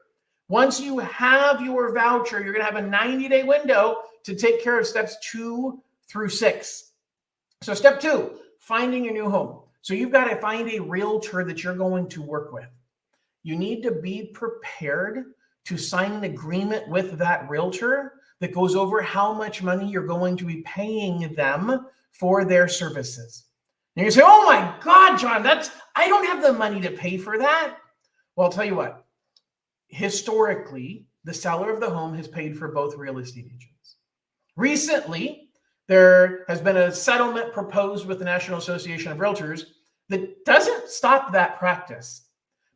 Once you have your voucher, you're going to have a 90-day window to take care of steps 2 through 6. So step 2, finding your new home. So you've got to find a realtor that you're going to work with. You need to be prepared to sign an agreement with that realtor that goes over how much money you're going to be paying them for their services. And you say, oh my God, John, I don't have the money to pay for that. Well, I'll tell you what, historically, the seller of the home has paid for both real estate agents. Recently, there has been a settlement proposed with the National Association of Realtors that doesn't stop that practice,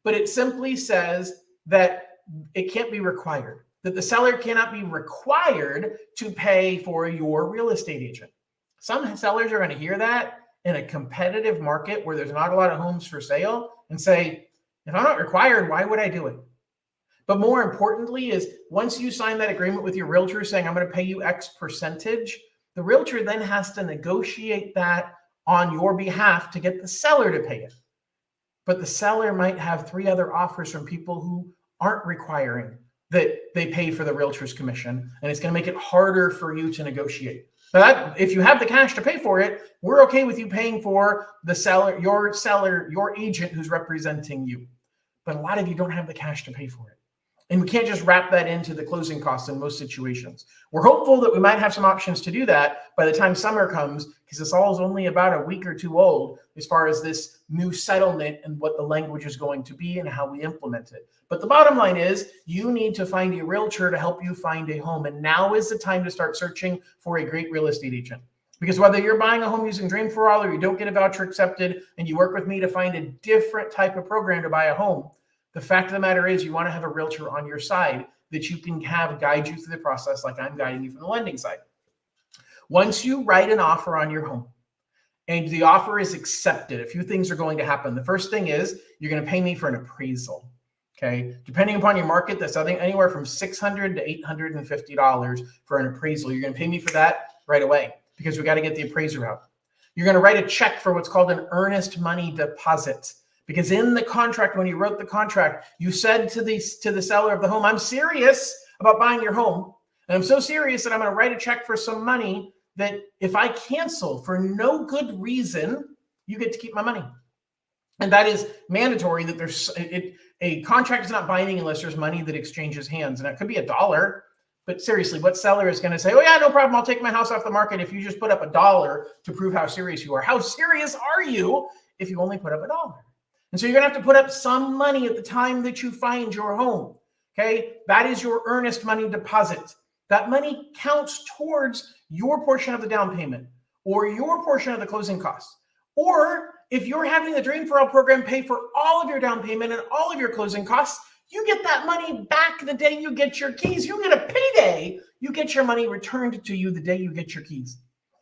but it simply says that it can't be required, that the seller cannot be required to pay for your real estate agent. Some sellers are going to hear that in a competitive market where there's not a lot of homes for sale and say, if I'm not required, why would I do it? But more importantly is once you sign that agreement with your realtor saying, I'm going to pay you X percentage, the realtor then has to negotiate that on your behalf to get the seller to pay it. But the seller might have 3 other offers from people who aren't requiring that they pay for the realtor's commission, and it's going to make it harder for you to negotiate. Now, if you have the cash to pay for it, we're okay with you paying for the seller, your agent who's representing you. But a lot of you don't have the cash to pay for it. And we can't just wrap that into the closing costs in most situations. We're hopeful that we might have some options to do that by the time summer comes, because this all is only about a week or 2 old as far as this new settlement and what the language is going to be and how we implement it. But the bottom line is you need to find a realtor to help you find a home. And now is the time to start searching for a great real estate agent. Because whether you're buying a home using Dream for All or you don't get a voucher accepted and you work with me to find a different type of program to buy a home, the fact of the matter is you want to have a realtor on your side that you can have guide you through the process like I'm guiding you from the lending side. Once you write an offer on your home and the offer is accepted, a few things are going to happen. The first thing is you're going to pay me for an appraisal. Okay. Depending upon your market, that's anywhere from $600 to $850 for an appraisal. You're going to pay me for that right away because we got to get the appraiser out. You're going to write a check for what's called an earnest money deposit. Because in the contract, when you wrote the contract, you said to the seller of the home, I'm serious about buying your home. And I'm so serious that I'm going to write a check for some money that if I cancel for no good reason, you get to keep my money. And that is mandatory that a contract is not binding unless there's money that exchanges hands. And that could be $1. But seriously, what seller is going to say, oh yeah, no problem, I'll take my house off the market if you just put up $1 to prove how serious you are? How serious are you if you only put up $1? And so you're going to have to put up some money at the time that you find your home. Okay. That is your earnest money deposit. That money counts towards your portion of the down payment or your portion of the closing costs. Or if you're having the Dream for All program pay for all of your down payment and all of your closing costs, you get that money back the day you get your keys. You get a payday. You get your money returned to you the day you get your keys.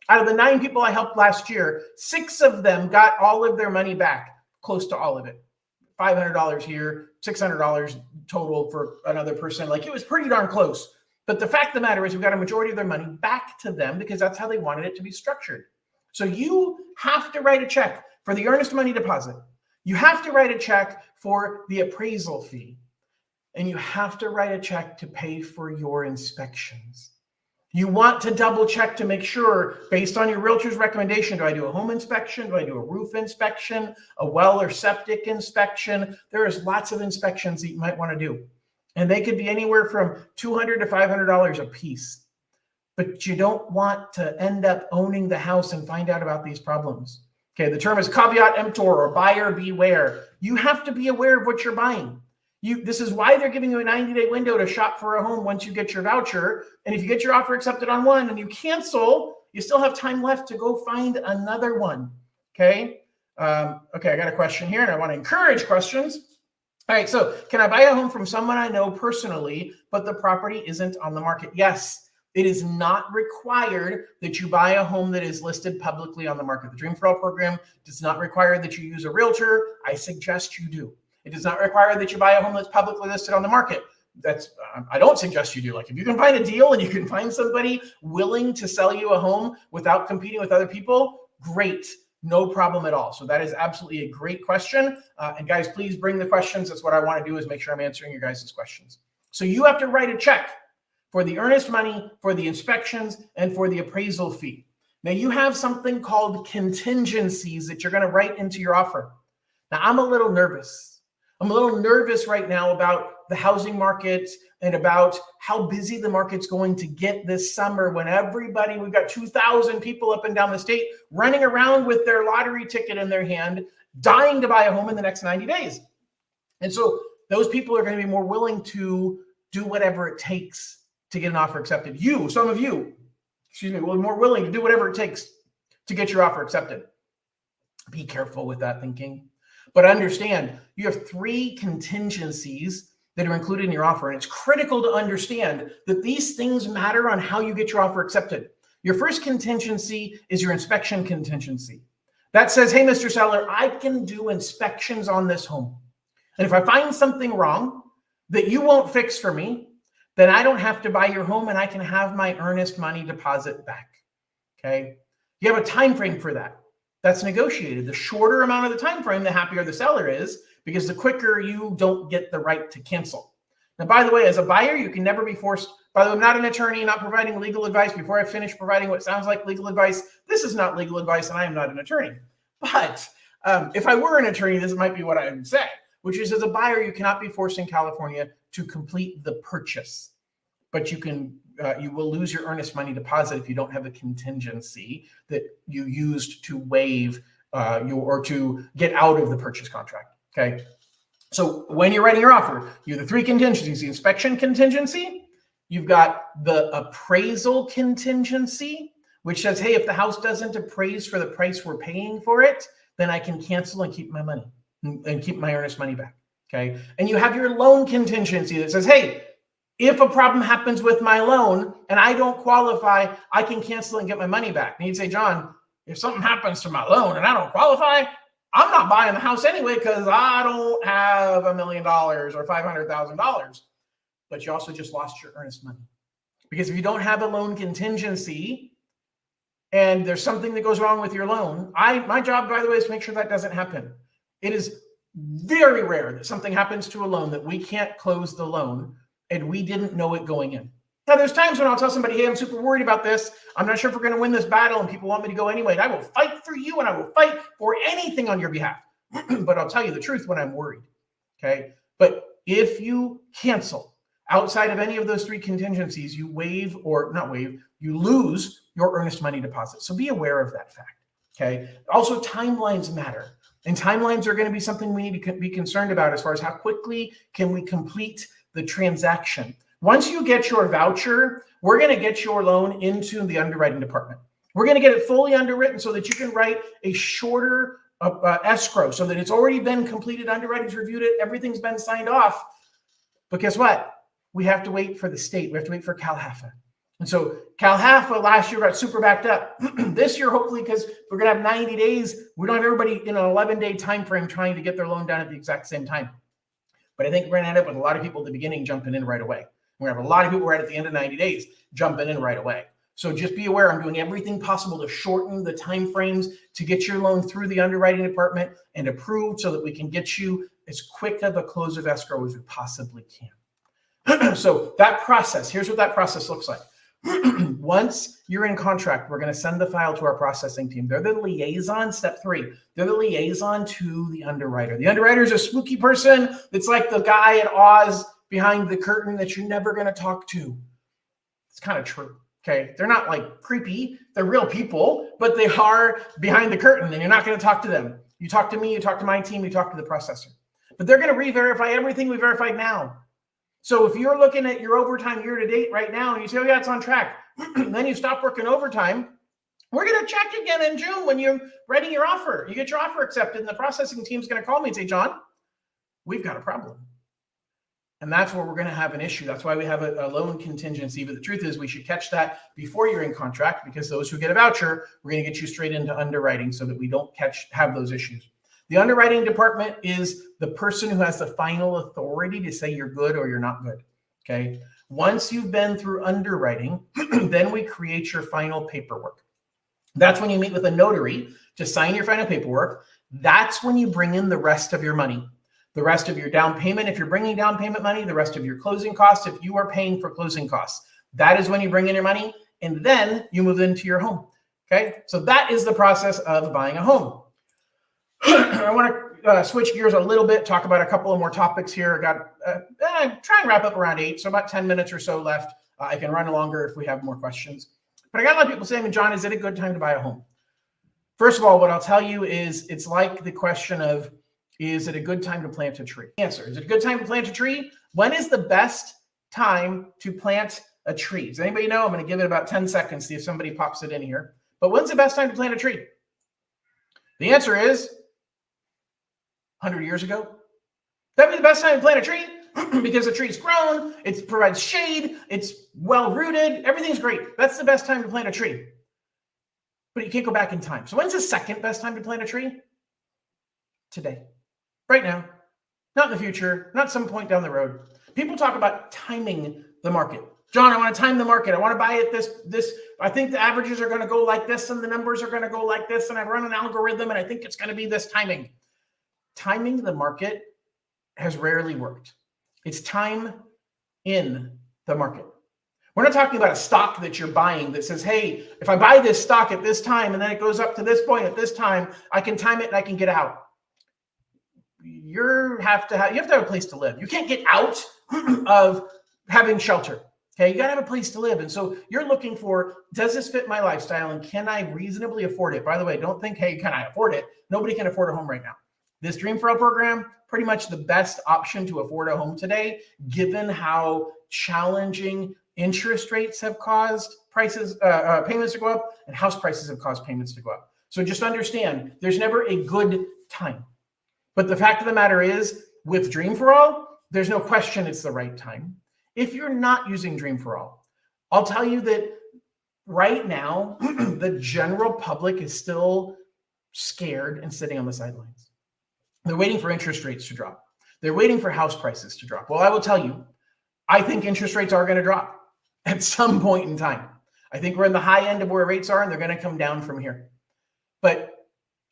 Out of the 9 people I helped last year, 6 of them got all of their money back. Close to all of it. $500 here, $600 total for another person. Like it was pretty darn close. But the fact of the matter is we got a majority of their money back to them because that's how they wanted it to be structured. So you have to write a check for the earnest money deposit. You have to write a check for the appraisal fee. And you have to write a check to pay for your inspections. You want to double check to make sure, based on your realtor's recommendation, do I do a home inspection? Do I do a roof inspection, a well or septic inspection? There is lots of inspections that you might want to do. And they could be anywhere from $200 to $500 a piece. But you don't want to end up owning the house and find out about these problems. Okay, the term is caveat emptor or buyer beware. You have to be aware of what you're buying. This is why they're giving you a 90-day window to shop for a home once you get your voucher. And if you get your offer accepted on one and you cancel, you still have time left to go find another one. Okay. Okay. I got a question here and I want to encourage questions. All right, so can I buy a home from someone I know personally, but the property isn't on the market? Yes. It is not required that you buy a home that is listed publicly on the market. The Dream for All program does not require that you use a realtor. I suggest you do. It does not require that you buy a home that's publicly listed on the market. I don't suggest you do. Like, if you can find a deal and you can find somebody willing to sell you a home without competing with other people, great. No problem at all. So that is absolutely a great question. And guys, please bring the questions. That's what I want to do, is make sure I'm answering your guys' questions. So you have to write a check for the earnest money, for the inspections, and for the appraisal fee. Now, you have something called contingencies that you're going to write into your offer. Now, I'm a little nervous. I'm a little nervous right now about the housing market and about how busy the market's going to get this summer, when we've got 2,000 people up and down the state running around with their lottery ticket in their hand, dying to buy a home in the next 90 days. And so those people are going to be more willing to do whatever it takes to get an offer accepted. Some of you, will be more willing to do whatever it takes to get your offer accepted. Be careful with that thinking. But understand, you have 3 contingencies that are included in your offer. And it's critical to understand that these things matter on how you get your offer accepted. Your first contingency is your inspection contingency. That says, hey, Mr. Seller, I can do inspections on this home. And if I find something wrong that you won't fix for me, then I don't have to buy your home and I can have my earnest money deposit back. Okay. You have a time frame for that. That's negotiated. The shorter amount of the time frame, the happier the seller is, because the quicker you don't get the right to cancel. Now, by the way, as a buyer, you can never be forced. By the way, I'm not an attorney, not providing legal advice. Before I finish providing what sounds like legal advice, this is not legal advice and I am not an attorney. But if I were an attorney, this might be what I would say, which is, as a buyer, you cannot be forced in California to complete the purchase. But you will lose your earnest money deposit if you don't have a contingency that you used to waive or to get out of the purchase contract. Okay. So when you're writing your offer, you have the 3 contingencies: the inspection contingency, you've got the appraisal contingency, which says, hey, if the house doesn't appraise for the price we're paying for it, then I can cancel and keep my money and keep my earnest money back. Okay. And you have your loan contingency that says, hey, if a problem happens with my loan and I don't qualify, I can cancel and get my money back. And you'd say, John, if something happens to my loan and I don't qualify, I'm not buying the house anyway because I don't have $1 million or $500,000. But you also just lost your earnest money. Because if you don't have a loan contingency and there's something that goes wrong with your loan, my job, by the way, is to make sure that doesn't happen. It is very rare that something happens to a loan that we can't close the loan and we didn't know it going in. Now, there's times when I'll tell somebody, hey, I'm super worried about this. I'm not sure if we're going to win this battle, and people want me to go anyway. And I will fight for you, and I will fight for anything on your behalf. But I'll tell you the truth when I'm worried. Okay. But if you cancel outside of any of those 3 contingencies, you you lose your earnest money deposit. So be aware of that fact. Okay. Also, timelines matter. And timelines are going to be something we need to be concerned about as far as how quickly can we complete the transaction. Once you get your voucher, we're going to get your loan into the underwriting department. We're going to get it fully underwritten so that you can write a shorter escrow, so that it's already been completed. Underwriting's reviewed it. Everything's been signed off. But guess what? We have to wait for the state. We have to wait for CalHFA. And so CalHFA last year got super backed up. This year, hopefully, because we're going to have 90 days, we don't have everybody in an 11-day time frame trying to get their loan done at the exact same time. But I think we're going to end up with a lot of people at the beginning jumping in right away. We're going to have a lot of people right at the end of 90 days jumping in right away. So just be aware, I'm doing everything possible to shorten the time frames to get your loan through the underwriting department and approved so that we can get you as quick of a close of escrow as we possibly can. So that process, here's what that process looks like. Once you're in contract, we're going to send the file to our processing team. They're the liaison, step 3. They're the liaison to the underwriter. The underwriter is a spooky person that's like the guy at Oz behind the curtain that you're never going to talk to. It's kind of true. Okay. They're not like creepy. They're real people, but they are behind the curtain and you're not going to talk to them. You talk to me, you talk to my team, you talk to the processor. But they're going to re-verify everything we verified now. So if you're looking at your overtime year to date right now and you say, oh yeah, it's on track, then you stop working overtime, we're going to check again in June when you're writing your offer. You get your offer accepted and the processing team's going to call me and say, John, we've got a problem. And that's where we're going to have an issue. That's why we have a loan contingency. But the truth is we should catch that before you're in contract, because those who get a voucher, we're going to get you straight into underwriting so that we don't have those issues. The underwriting department is the person who has the final authority to say you're good or you're not good. Okay. Once you've been through underwriting, then we create your final paperwork. That's when you meet with a notary to sign your final paperwork. That's when you bring in the rest of your money. The rest of your down payment, if you're bringing down payment money, the rest of your closing costs, if you are paying for closing costs, that is when you bring in your money, and then you move into your home. Okay, so that is the process of buying a home. I want to switch gears a little bit, talk about a couple of more topics here. I got try and wrap up around 8, so about 10 minutes or so left. I can run longer if we have more questions. But I got a lot of people saying, John, is it a good time to buy a home? First of all, what I'll tell you is it's like the question of, is it a good time to plant a tree? Answer, is it a good time to plant a tree? When is the best time to plant a tree? Does anybody know? I'm going to give it about 10 seconds, see if somebody pops it in here. But when's the best time to plant a tree? The answer is 100 years ago. That'd be the best time to plant a tree because the tree's grown, it provides shade, it's well rooted, everything's great. That's the best time to plant a tree. But you can't go back in time. So when's the second best time to plant a tree? Today. Right now, not in the future, not some point down the road. People talk about timing the market. John, I want to time the market. I want to buy it this. I think the averages are going to go like this and the numbers are going to go like this. And I've run an algorithm and I think it's going to be this timing. Timing the market has rarely worked. It's time in the market. We're not talking about a stock that you're buying that says, hey, if I buy this stock at this time and then it goes up to this point at this time, I can time it and I can get out. You have to have a place to live. You can't get out of having shelter. Okay, you got to have a place to live. And so you're looking for, does this fit my lifestyle and can I reasonably afford it? By the way, don't think, hey, can I afford it? Nobody can afford a home right now. This Dream for All program, pretty much the best option to afford a home today, given how challenging interest rates have caused payments to go up and house prices have caused payments to go up. So just understand, there's never a good time. But the fact of the matter is, with Dream for All, there's no question it's the right time. If you're not using Dream for All, I'll tell you that right now, the general public is still scared and sitting on the sidelines. They're waiting for interest rates to drop. They're waiting for house prices to drop. Well, I will tell you, I think interest rates are going to drop at some point in time. I think we're in the high end of where rates are, and they're going to come down from here. But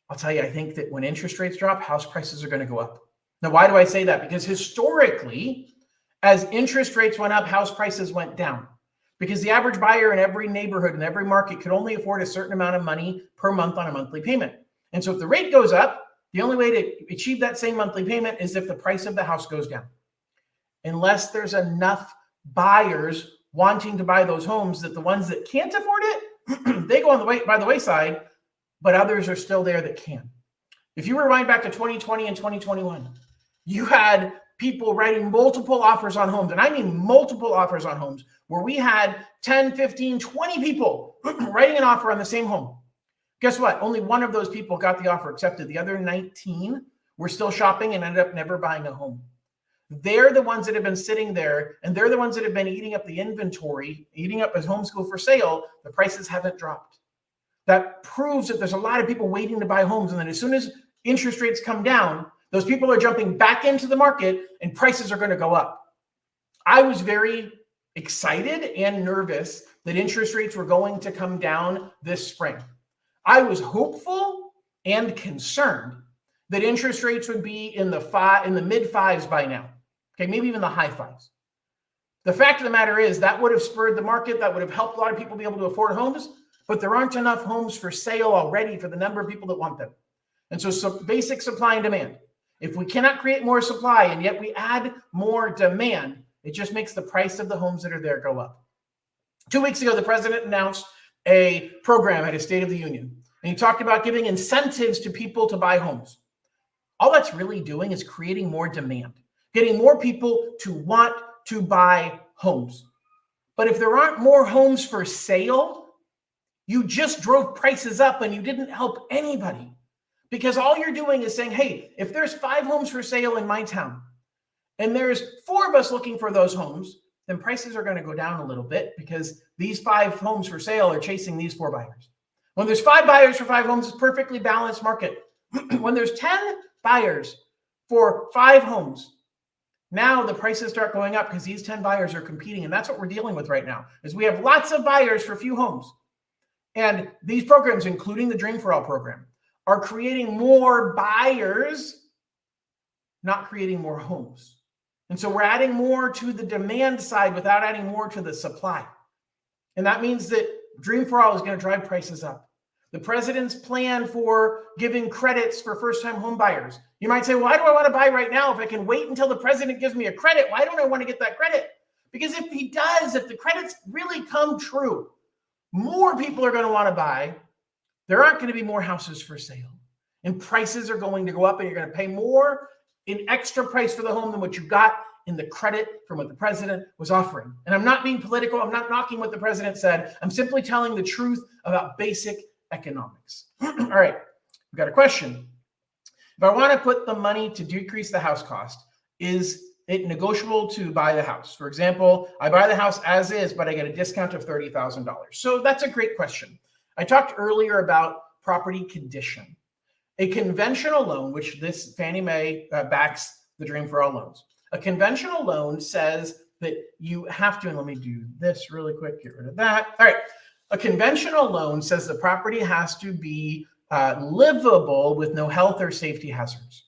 I'll tell you, I think that when interest rates drop, house prices are going to go up. Now, why do I say that? Because historically, as interest rates went up, house prices went down. Because the average buyer in every neighborhood, in every market, could only afford a certain amount of money per month on a monthly payment. And so if the rate goes up, the only way to achieve that same monthly payment is if the price of the house goes down. Unless there's enough buyers wanting to buy those homes that the ones that can't afford it, they go by the wayside, but others are still there that can. If you rewind back to 2020 and 2021, you had people writing multiple offers on homes, and I mean multiple offers on homes, where we had 10, 15, 20 people writing an offer on the same home. Guess what? Only one of those people got the offer accepted. The other 19 were still shopping and ended up never buying a home. They're the ones that have been sitting there, and they're the ones that have been eating up the inventory, eating up as homeschool for sale. The prices haven't dropped. That proves that there's a lot of people waiting to buy homes. And then as soon as interest rates come down, those people are jumping back into the market and prices are going to go up. I was very excited and nervous that interest rates were going to come down this spring. I was hopeful and concerned that interest rates would be in the mid fives by now. Okay, maybe even the high fives. The fact of the matter is that would have spurred the market. That would have helped a lot of people be able to afford homes, but there aren't enough homes for sale already for the number of people that want them. And so basic supply and demand. If we cannot create more supply and yet we add more demand, it just makes the price of the homes that are there go up. 2 weeks ago, the president announced a program at his State of the Union, and he talked about giving incentives to people to buy homes. All that's really doing is creating more demand, getting more people to want to buy homes. But if there aren't more homes for sale, you just drove prices up and you didn't help anybody. Because all you're doing is saying, hey, if there's 5 homes for sale in my town and there's 4 of us looking for those homes, then prices are going to go down a little bit because these 5 homes for sale are chasing these 4 buyers. When there's 5 buyers for 5 homes, it's a perfectly balanced market. When there's 10 buyers for 5 homes, now the prices start going up because these 10 buyers are competing. And that's what we're dealing with right now, is we have lots of buyers for few homes. And these programs, including the Dream for All program, are creating more buyers, not creating more homes. And so we're adding more to the demand side without adding more to the supply. And that means that Dream for All is going to drive prices up. The president's plan for giving credits for first-time home buyers. You might say, why do I want to buy right now if I can wait until the president gives me a credit? Why don't I want to get that credit? Because if he does, if the credits really come true, more people are going to want to buy. There aren't going to be more houses for sale. And prices are going to go up, and you're going to pay more in extra price for the home than what you got in the credit from what the president was offering. And I'm not being political. I'm not knocking what the president said. I'm simply telling the truth about basic economics. All right, we've got a question. If I want to put the money to decrease the house cost, is it negotiable to buy the house? For example, I buy the house as is, but I get a discount of $30,000. So that's a great question. I talked earlier about property condition. A conventional loan, which this Fannie Mae backs the Dream for All loans. A conventional loan says that you have to, and let me do this really quick, get rid of that. All right. A conventional loan says the property has to be livable with no health or safety hazards.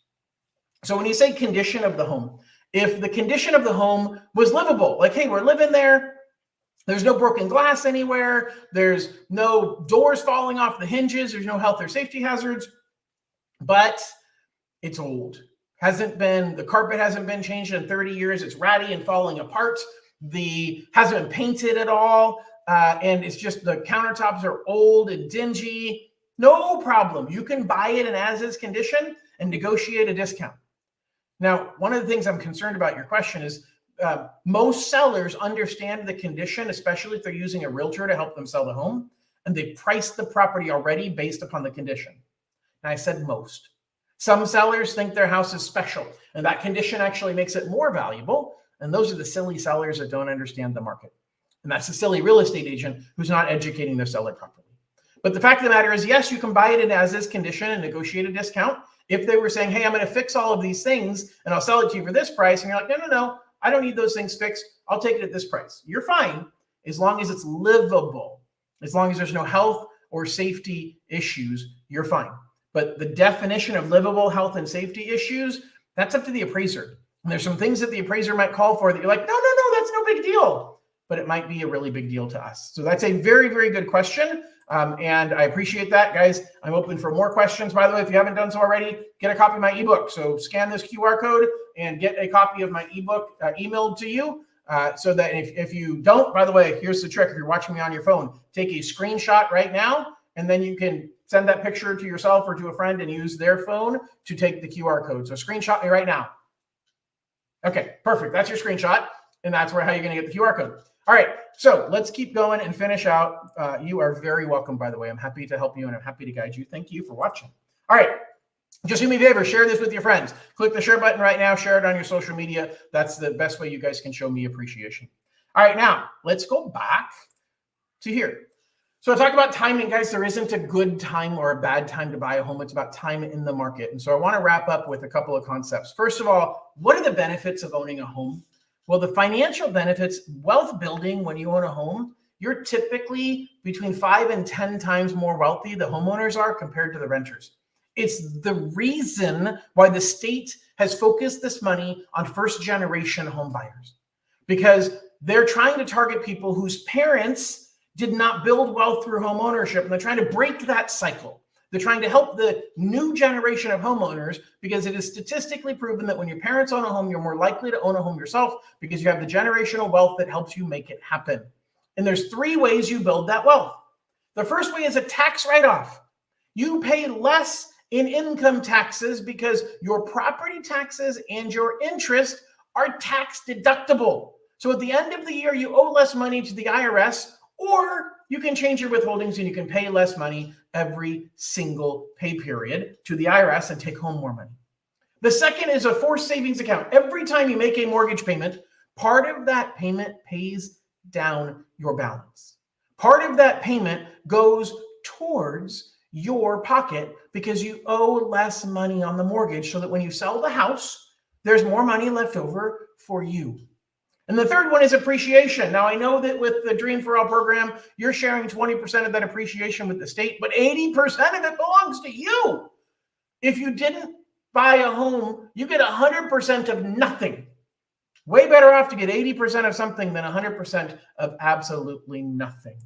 So when you say condition of the home, if the condition of the home was livable, like, hey, we're living there, there's no broken glass anywhere, there's no doors falling off the hinges, there's no health or safety hazards, but it's old. The carpet hasn't been changed in 30 years, it's ratty and falling apart, hasn't been painted at all, and it's just the countertops are old and dingy. No problem. You can buy it in as-is condition and negotiate a discount. Now, one of the things I'm concerned about your question is most sellers understand the condition, especially if they're using a realtor to help them sell the home, and they price the property already based upon the condition. And I said most. Some sellers think their house is special, and that condition actually makes it more valuable. And those are the silly sellers that don't understand the market. And that's the silly real estate agent who's not educating their seller properly. But the fact of the matter is, yes, you can buy it in as-is condition and negotiate a discount. If they were saying, hey, I'm going to fix all of these things and I'll sell it to you for this price, and you're like, no, I don't need those things fixed. I'll take it at this price. You're fine as long as it's livable. As long as there's no health or safety issues, you're fine. But the definition of livable health and safety issues, that's up to the appraiser. And there's some things that the appraiser might call for that you're like, no, that's no big deal. But it might be a really big deal to us. So that's a very, very good question. And I appreciate that, guys. I'm open for more questions. By the way, if you haven't done so already, get a copy of my ebook. So scan this QR code and get a copy of my ebook emailed to you. So that if you don't, by the way, here's the trick. If you're watching me on your phone, take a screenshot right now, and then you can send that picture to yourself or to a friend and use their phone to take the QR code. So screenshot me right now. Okay, perfect. That's your screenshot. And that's how you're going to get the QR code. All right, so let's keep going and finish out. You are very welcome, by the way. I'm happy to help you and I'm happy to guide you. Thank you for watching. All right, just do me a favor, share this with your friends. Click the share button right now, share it on your social media. That's the best way you guys can show me appreciation. All right, now let's go back to here. So I talked about timing, guys. There isn't a good time or a bad time to buy a home. It's about time in the market. And so I want to wrap up with a couple of concepts. First of all, what are the benefits of owning a home? Well, the financial benefits, wealth building, when you own a home, you're typically between 5 and 10 times more wealthy, the homeowners are, compared to the renters. It's the reason why the state has focused this money on first-generation home buyers, because they're trying to target people whose parents did not build wealth through home ownership, and they're trying to break that cycle. They're trying to help the new generation of homeowners, because it is statistically proven that when your parents own a home, you're more likely to own a home yourself because you have the generational wealth that helps you make it happen. And there's 3 ways you build that wealth. The first way is a tax write-off. You pay less in income taxes because your property taxes and your interest are tax deductible. So at the end of the year, you owe less money to the IRS, or you can change your withholdings and you can pay less money every single pay period to the IRS and take home more money. The second is a forced savings account. Every time you make a mortgage payment, part of that payment pays down your balance. Part of that payment goes towards your pocket because you owe less money on the mortgage, so that when you sell the house, there's more money left over for you. And the third one is appreciation. Now, I know that with the Dream for All program, you're sharing 20% of that appreciation with the state, but 80% of it belongs to you. If you didn't buy a home, you get 100% of nothing. Way better off to get 80% of something than 100% of absolutely nothing.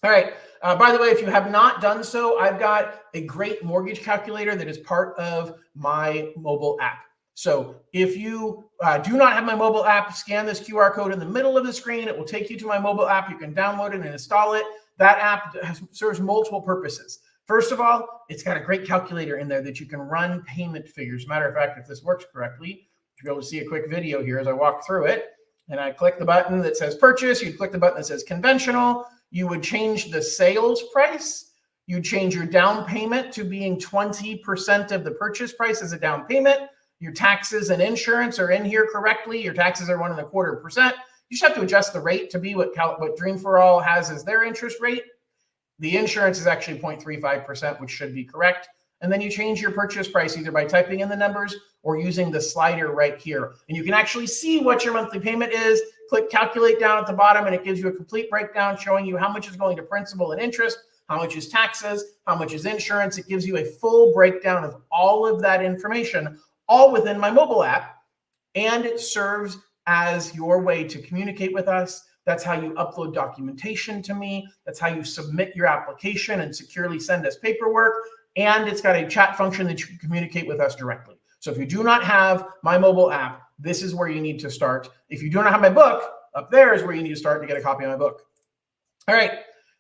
All right. By the way, if you have not done so, I've got a great mortgage calculator that is part of my mobile app. So if you do not have my mobile app, scan this QR code in the middle of the screen. It will take you to my mobile app. You can download it and install it. That app serves multiple purposes. First of all, it's got a great calculator in there that you can run payment figures. Matter of fact, if this works correctly, you'll be able to see a quick video here as I walk through it. And I click the button that says purchase. You click the button that says conventional. You would change the sales price. You change your down payment to being 20% of the purchase price as a down payment. Your taxes and insurance are in here correctly. Your taxes are 1.25%. You just have to adjust the rate to be what Dream for All has as their interest rate. The insurance is actually 0.35%, which should be correct. And then you change your purchase price either by typing in the numbers or using the slider right here. And you can actually see what your monthly payment is. Click calculate down at the bottom, and it gives you a complete breakdown showing you how much is going to principal and interest, how much is taxes, how much is insurance. It gives you a full breakdown of all of that information, all within my mobile app. And it serves as your way to communicate with us. That's how you upload documentation to me. That's how you submit your application and securely send us paperwork. And it's got a chat function that you can communicate with us directly. So if you do not have my mobile app, this is where you need to start. If you do not have my book, up there is where you need to start to get a copy of my book. All right.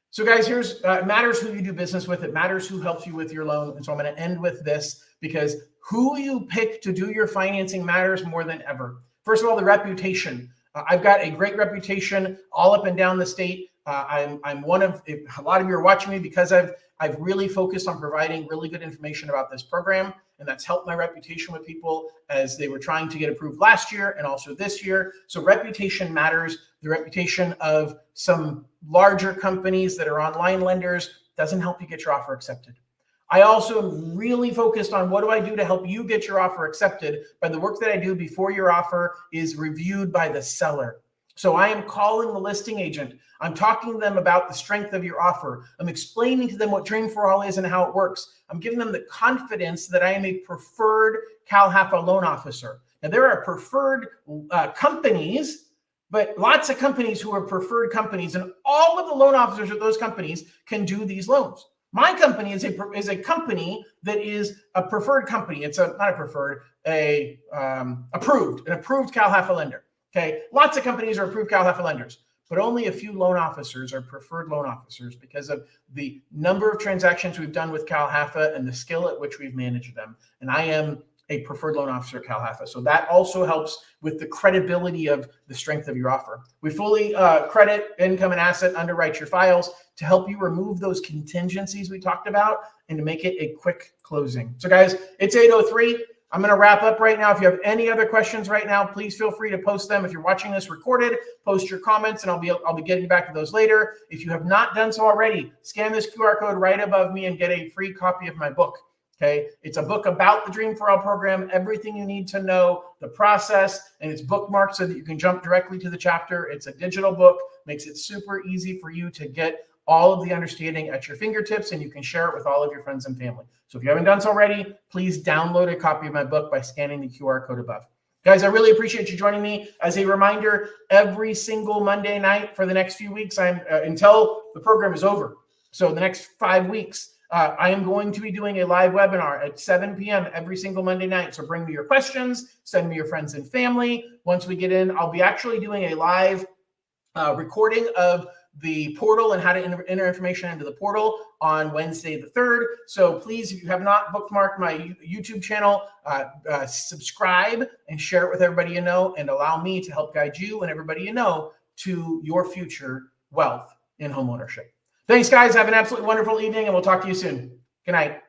So guys, here's it matters who you do business with. It matters who helps you with your loan. And so I'm going to end with this, because who you pick to do your financing matters more than ever. First of all, the reputation. I've got a great reputation all up and down the state. I'm one of, a lot of you are watching me because I've really focused on providing really good information about this program, and that's helped my reputation with people as they were trying to get approved last year and also this year. So reputation matters. The reputation of some larger companies that are online lenders doesn't help you get your offer accepted. I also am really focused on what do I do to help you get your offer accepted by the work that I do before your offer is reviewed by the seller. So I am calling the listing agent. I'm talking to them about the strength of your offer. I'm explaining to them what Dream for All is and how it works. I'm giving them the confidence that I am a preferred CalHFA loan officer. Now, there are preferred companies, but lots of companies who are preferred companies, and all of the loan officers of those companies can do these loans. My company is a company that is a preferred company. It's not a preferred, an approved CalHFA lender. Okay, lots of companies are approved CalHFA lenders, but only a few loan officers are preferred loan officers because of the number of transactions we've done with CalHFA and the skill at which we've managed them. And I am a preferred loan officer at CalHFA. So that also helps with the credibility of the strength of your offer. We fully credit, income, and asset underwrite your files to help you remove those contingencies we talked about and to make it a quick closing. So guys, it's 8:03. I'm going to wrap up right now. If you have any other questions right now, please feel free to post them. If you're watching this recorded, post your comments, and I'll be getting back to those later. If you have not done so already, scan this QR code right above me and get a free copy of my book. Okay, it's a book about the Dream for All program, everything you need to know, the process, and it's bookmarked so that you can jump directly to the chapter. It's a digital book, makes it super easy for you to get all of the understanding at your fingertips, and you can share it with all of your friends and family. So if you haven't done so already, please download a copy of my book by scanning the QR code above. Guys, I really appreciate you joining me. As a reminder, every single Monday night for the next few weeks, until the program is over, so the next 5 weeks, I am going to be doing a live webinar at 7 p.m. every single Monday night. So bring me your questions, send me your friends and family. Once we get in, I'll be actually doing a live recording of the portal and how to enter information into the portal on Wednesday the 3rd. So please, if you have not bookmarked my YouTube channel, subscribe and share it with everybody you know, and allow me to help guide you and everybody you know to your future wealth in homeownership. Thanks, guys. Have an absolutely wonderful evening, and we'll talk to you soon. Good night.